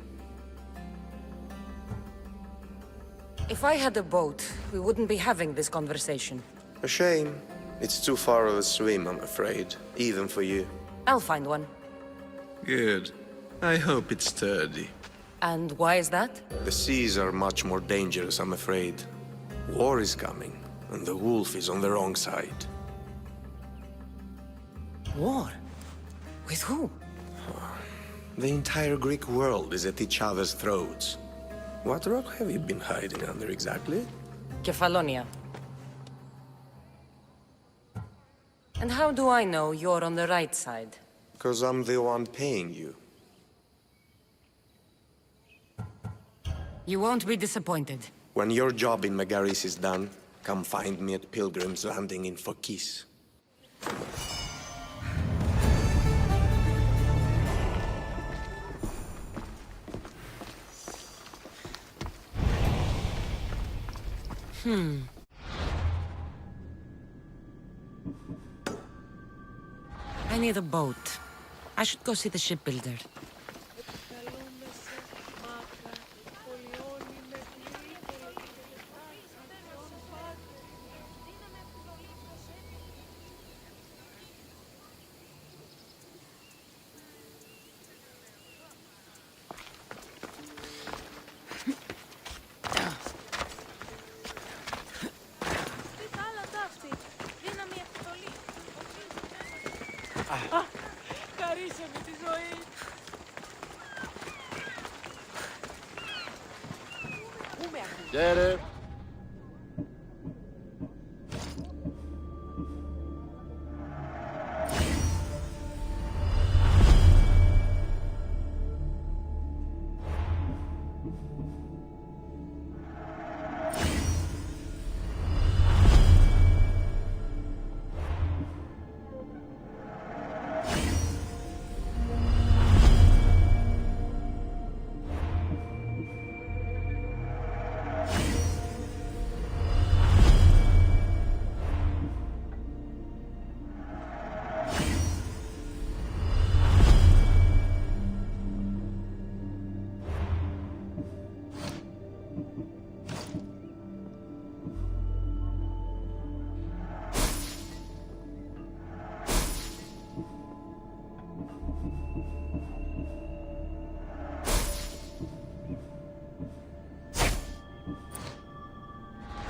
If I had a boat, we wouldn't be having this conversation. A shame. It's too far of a swim, I'm afraid. Even for you. I'll find one. Good. I hope it's sturdy. And why is that? The seas are much more dangerous, I'm afraid. War is coming, and the wolf is on the wrong side. War? With who? The entire Greek world is at each other's throats. What rock have you been hiding under exactly? Kefalonia. And how do I know you're on the right side? Because I'm the one paying you. You won't be disappointed. When your job in Megaris is done, come find me at Pilgrim's Landing in Phokis. I need a boat. I should go see the shipbuilder. Χαρίσαμε τη ζωή. Get it.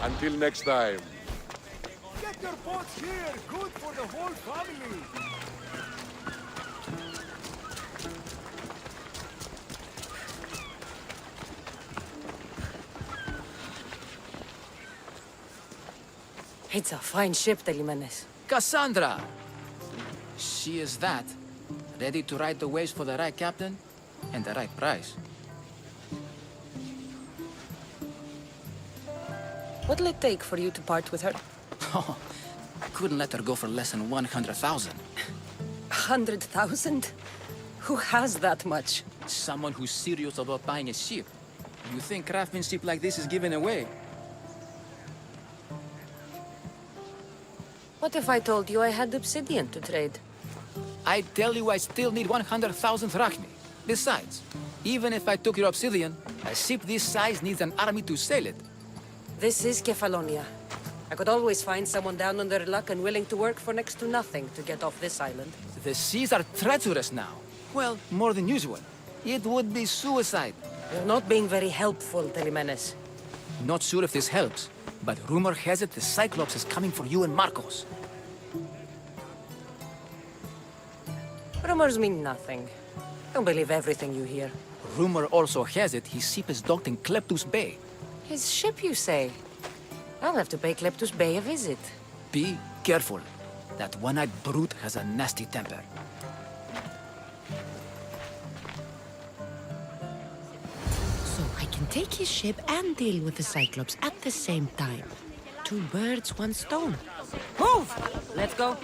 Until next time. Get your boats here! Good for the whole family! It's a fine ship, Telimenes. Cassandra! She is that. Ready to ride the waves for the right captain and the right price. What'll it take for you to part with her? Oh, couldn't let her go for less than 100,000. 100,000? Who has that much? Someone who's serious about buying a ship. You think craftsmanship like this is given away? What if I told you I had obsidian to trade? I tell you I still need 100,000 drachmi. Besides, even if I took your obsidian, a ship this size needs an army to sail it. This is Kefalonia. I could always find someone down on their luck and willing to work for next to nothing to get off this island. The seas are treacherous now. Well, more than usual. It would be suicide. You're not being very helpful, Telimenes. Not sure if this helps, but rumor has it the Cyclops is coming for you and Marcos. Rumors mean nothing. Don't believe everything you hear. Rumor also has it his ship is docked in Kleptus Bay. His ship, you say? I'll have to pay Kleptus Bay a visit. Be careful. That one-eyed brute has a nasty temper. So I can take his ship and deal with the Cyclops at the same time. 2 birds, 1 stone. Move! Let's go.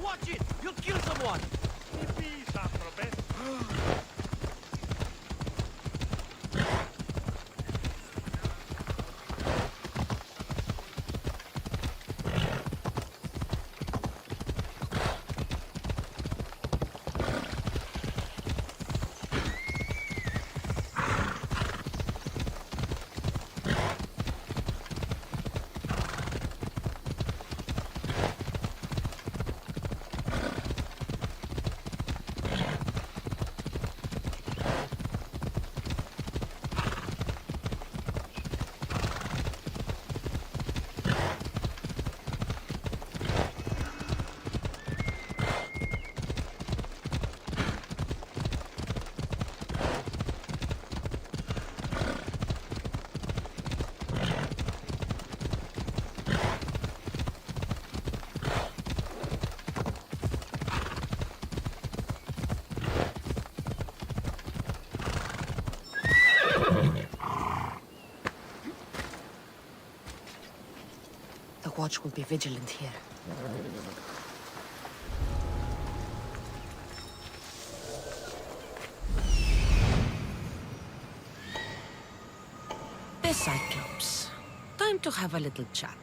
Watch it! You'll kill someone! The watch will be vigilant here. The Cyclops. Time to have a little chat.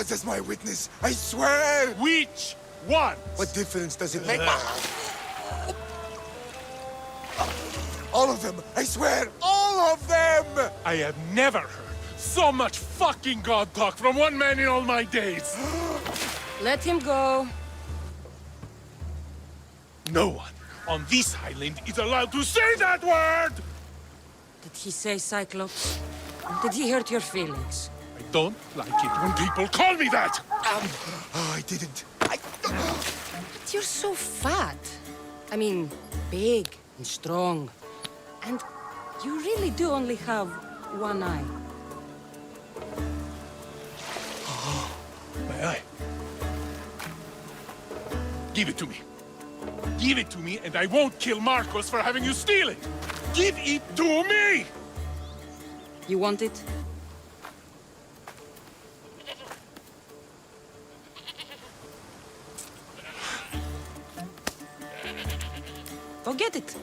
gods as my witness. I swear! Which one? What difference does it make? All of them! I swear! All of them! I have never heard so much fucking God talk from one man in all my days. Let him go. No one on this island is allowed to say that word! Did he say Cyclops? Did he hurt your feelings? I don't like it when people call me that! Oh, I didn't. But you're so fat. I mean, big and strong. And you really do only have one eye. My eye. Give it to me. Give it to me, and I won't kill Marcos for having you steal it! Give it to me! You want it? Go get it!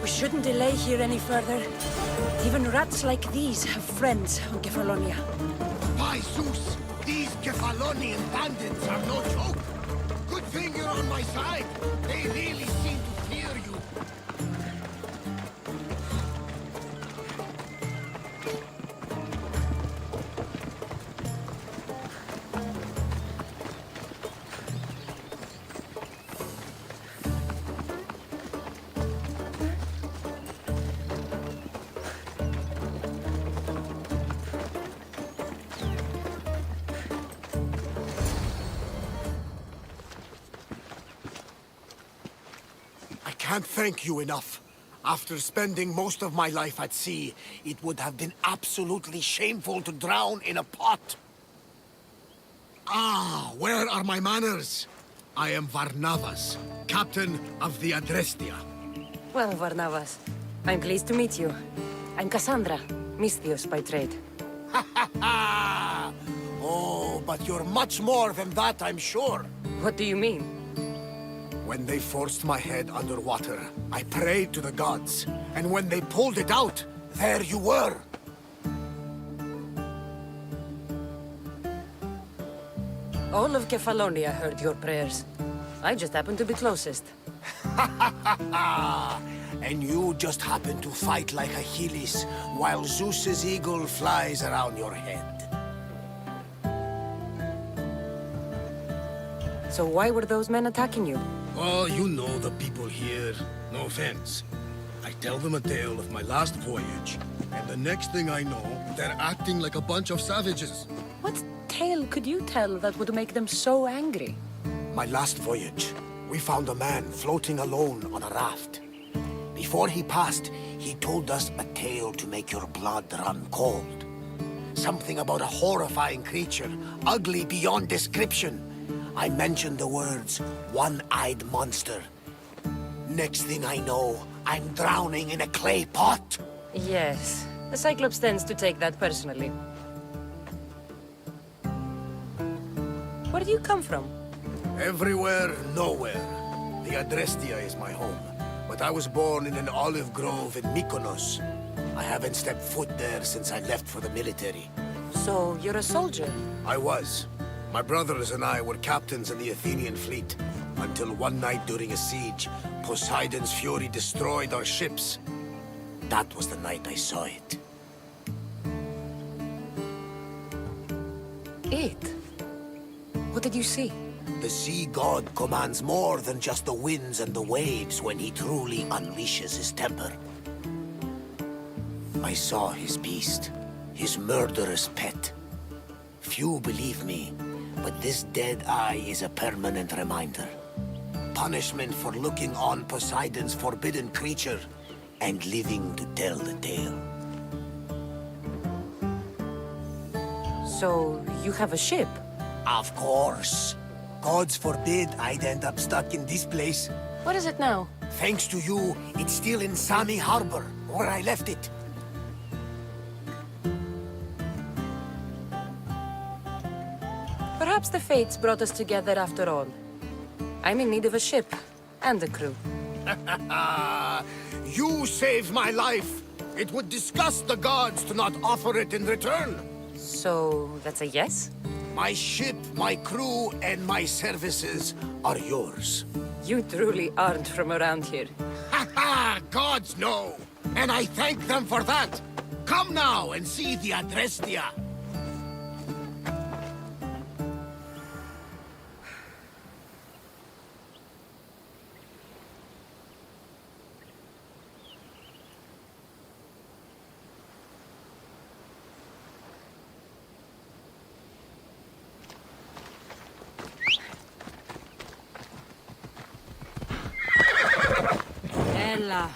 We shouldn't delay here any further. Even rats like these have friends on Kefalonia. By Zeus, these Kefalonian bandits are no joke. Good thing you're on my side. They really seem to fear you. can't thank you enough. After spending most of my life at sea, it would have been absolutely shameful to drown in a pot. Ah, where are my manners? I am Varnavas, captain of the Adrestia. Well, Varnavas, I'm pleased to meet you. I'm Cassandra, Misthios by trade. Oh, but you're much more than that, I'm sure. What do you mean? When they forced my head underwater, I prayed to the gods. And when they pulled it out, there you were. All of Kefalonia heard your prayers. I just happened to be closest. And you just happen to fight like Achilles, while Zeus's eagle flies around your head. So why were those men attacking you? Oh, you know the people here. No offense. I tell them a tale of my last voyage, and the next thing I know, they're acting like a bunch of savages. What tale could you tell that would make them so angry? My last voyage, we found a man floating alone on a raft. Before he passed, he told us a tale to make your blood run cold. Something about a horrifying creature, ugly beyond description. I mentioned the words, one-eyed monster. Next thing I know, I'm drowning in a clay pot. Yes, the Cyclops tends to take that personally. Where do you come from? Everywhere, nowhere. The Adrestia is my home, but I was born in an olive grove in Mykonos. I haven't stepped foot there since I left for the military. So, you're a soldier? I was. My brothers and I were captains in the Athenian fleet, until one night during a siege, Poseidon's fury destroyed our ships. That was the night I saw it. It? What did you see? The sea god commands more than just the winds and the waves when he truly unleashes his temper. I saw his beast, his murderous pet. Few believe me, but this dead eye is a permanent reminder. Punishment for looking on Poseidon's forbidden creature and living to tell the tale. So, you have a ship? Of course. Gods forbid I'd end up stuck in this place. What is it now? Thanks to you, it's still in Sami Harbor, where I left it. Perhaps the fates brought us together after all. I'm in need of a ship, and a crew. You saved my life! It would disgust the gods to not offer it in return! So, that's a yes? My ship, my crew, and my services are yours. You truly aren't from around here. Ha ha! Gods know! And I thank them for that! Come now and see the Adrestia! Ella.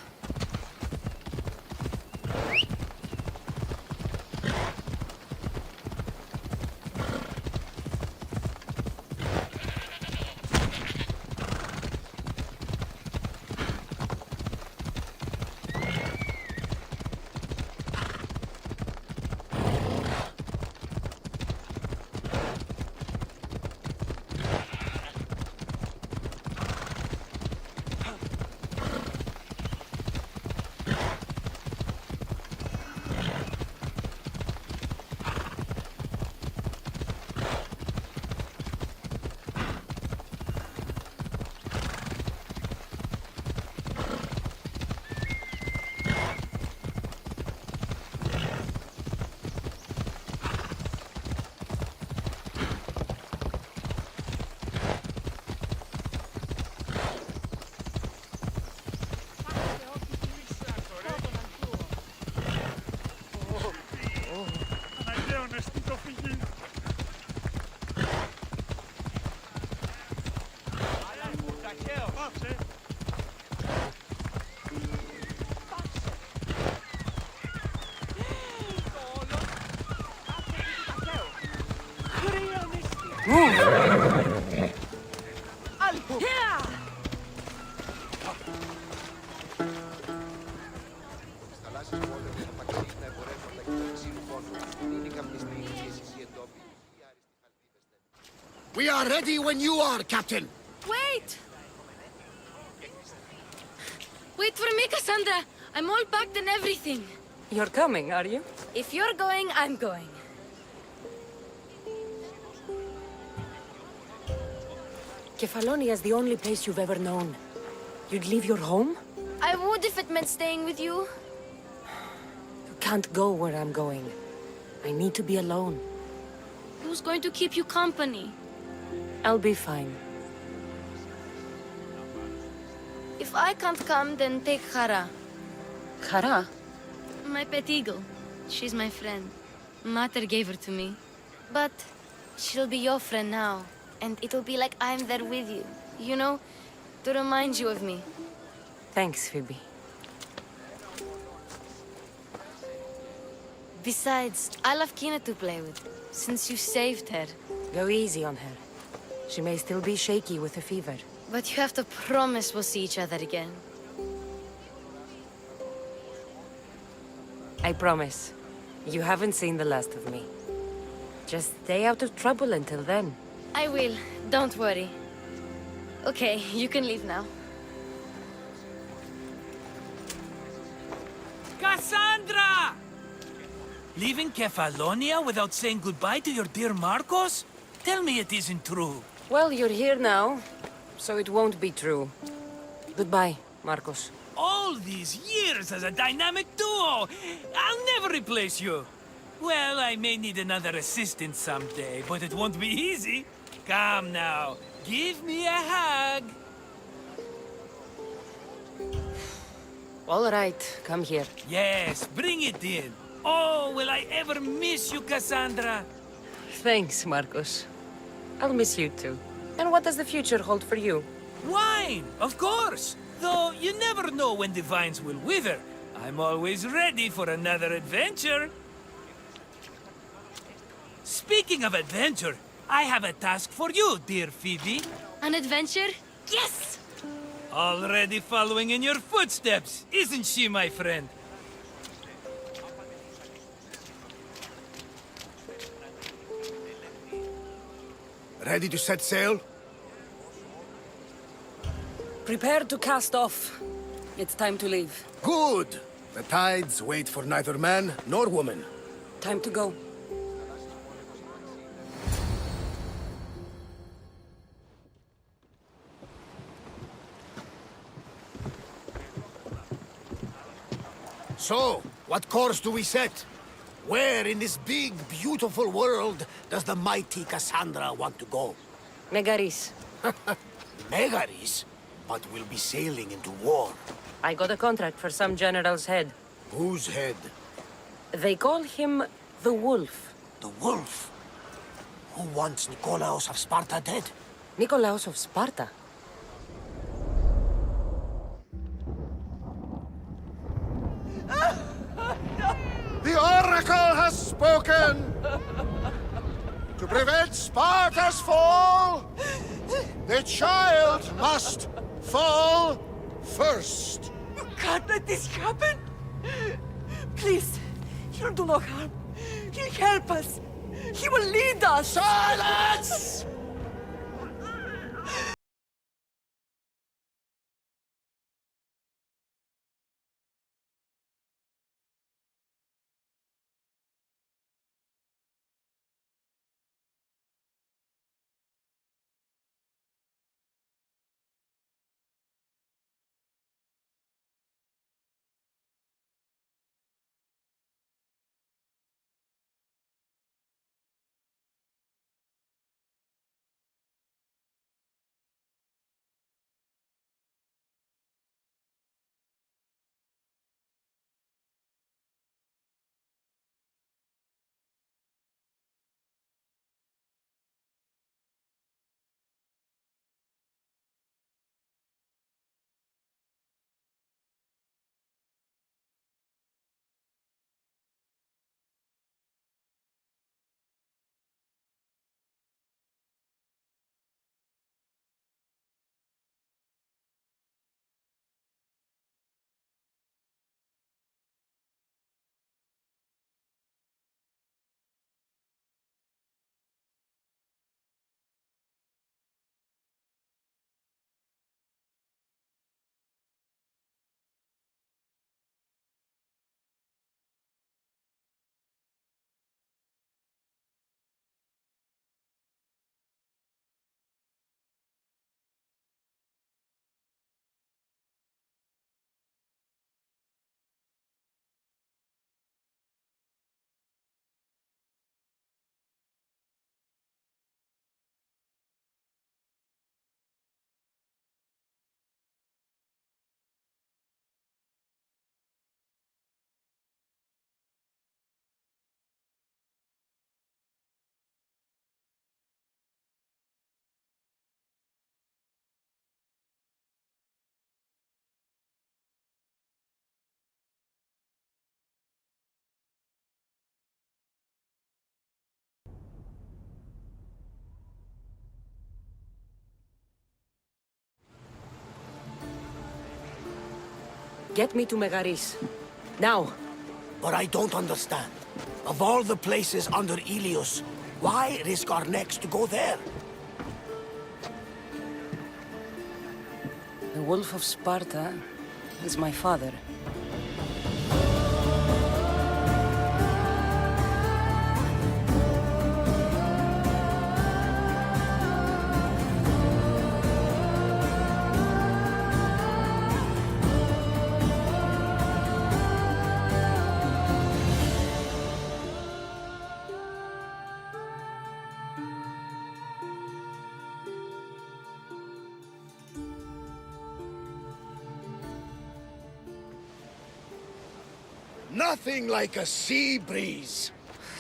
Ready when you are, Captain. Wait! Wait for me, Cassandra. I'm all packed and everything. You're coming, are you? If you're going, I'm going. Kefalonia's the only place you've ever known. You'd leave your home? I would if it meant staying with you. You can't go where I'm going. I need to be alone. Who's going to keep you company? I'll be fine. If I can't come, then take Hara. Hara? My pet eagle. She's my friend. Mater gave her to me. But she'll be your friend now. And it'll be like I'm there with you. You know? To remind you of me. Thanks, Phoebe. Besides, I love Kina to play with. Since you saved her. Go easy on her. She may still be shaky with a fever. But you have to promise we'll see each other again. I promise. You haven't seen the last of me. Just stay out of trouble until then. I will. Don't worry. Okay, you can leave now. Cassandra! Leaving Kefalonia without saying goodbye to your dear Marcos? Tell me it isn't true. Well, you're here now, so it won't be true. Goodbye, Marcos. All these years as a dynamic duo! I'll never replace you! Well, I may need another assistant someday, but it won't be easy. Come now, give me a hug! All right, come here. Yes, bring it in. Oh, will I ever miss you, Cassandra? Thanks, Marcos. I'll miss you too. And what does the future hold for you? Wine, of course! Though you never know when the vines will wither. I'm always ready for another adventure. Speaking of adventure, I have a task for you, dear Phoebe. An adventure? Yes! Already following in your footsteps, isn't she, my friend? Ready to set sail? Prepare to cast off. It's time to leave. Good! The tides wait for neither man nor woman. Time to go. So, what course do we set? Where in this big, beautiful world does the mighty Cassandra want to go? Megaris. Megaris? But we'll be sailing into war. I got a contract for some general's head. Whose head? They call him the Wolf. The Wolf? Who wants Nikolaos of Sparta dead? Nikolaos of Sparta? The Oracle has spoken! To prevent Sparta's fall, the child must fall first. You can't let this happen! Please, he'll do no harm. He'll help us. He will lead us! Silence! Get me to Megaris. Now. But I don't understand. Of all the places under Ilios, why risk our necks to go there? The Wolf of Sparta is my father. Nothing like a sea breeze.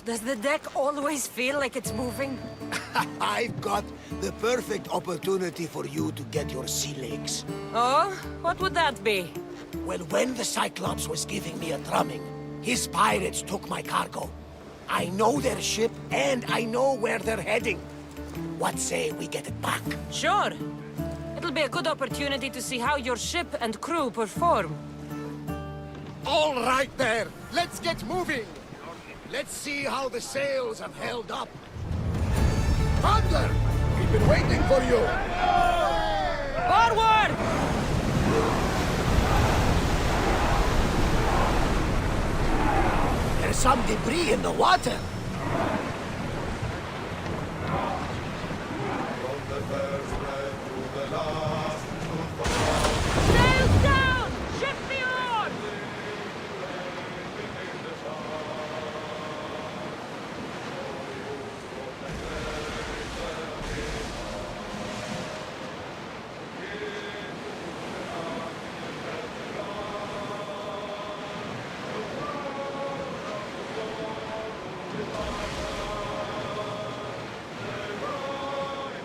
Does the deck always feel like it's moving? I've got the perfect opportunity for you to get your sea legs. Oh? What would that be? Well, when the Cyclops was giving me a drumming, his pirates took my cargo. I know their ship, and I know where they're heading. What say we get it back? Sure. It'll be a good opportunity to see how your ship and crew perform. All right there. Let's get moving. Let's see how the sails have held up. Thunder! We've been waiting for you. Forward! There's some debris in the water. Sails down! Shift the oars!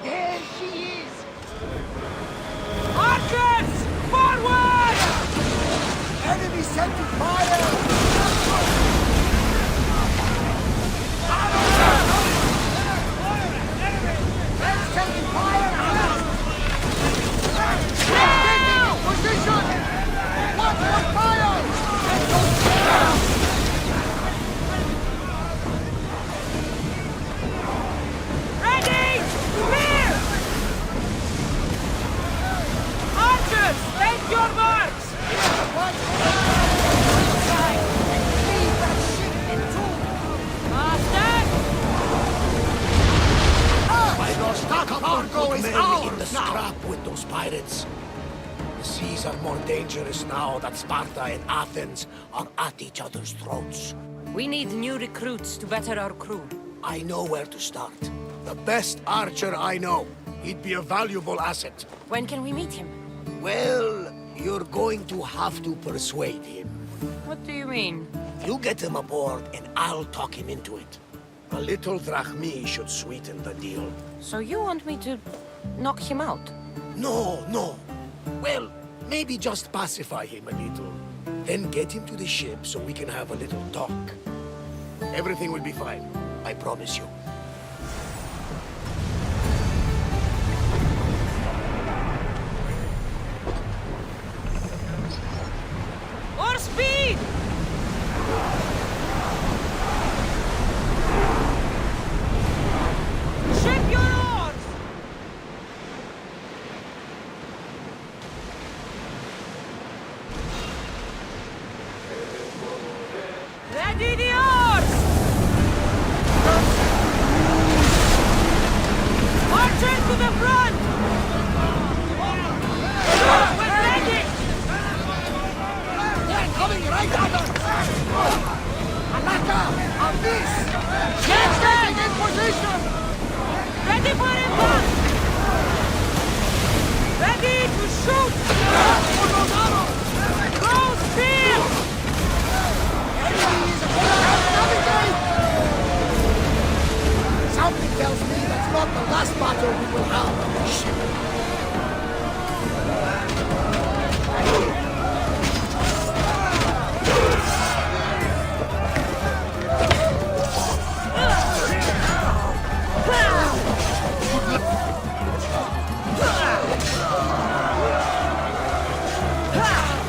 There she is! Archers! Forward! Enemy sending fire! Let's take fire! Taking position! Watch for fire! Ready! Clear! Archers, take your marks! Cargo is ours in the scrap with those pirates. The seas are more dangerous now that Sparta and Athens are at each other's throats. We need new recruits to better our crew. I know where to start. The best archer I know. He'd be a valuable asset. When can we meet him? Well, you're going to have to persuade him. What do you mean? You get him aboard and I'll talk him into it. A little drachmi should sweeten the deal. So you want me to knock him out? No, no. Well, maybe just pacify him a little. Then get him to the ship so we can have a little talk. Everything will be fine. I promise you. More speed! Ship your oars! Ready the oars! Archers to the front! We're ready! They're coming right at us! Alaka! On this! Get getting in position! Ready for impact! Ready to shoot! Close speed! Something tells me that's not the last battle we will have on this ship. Ha!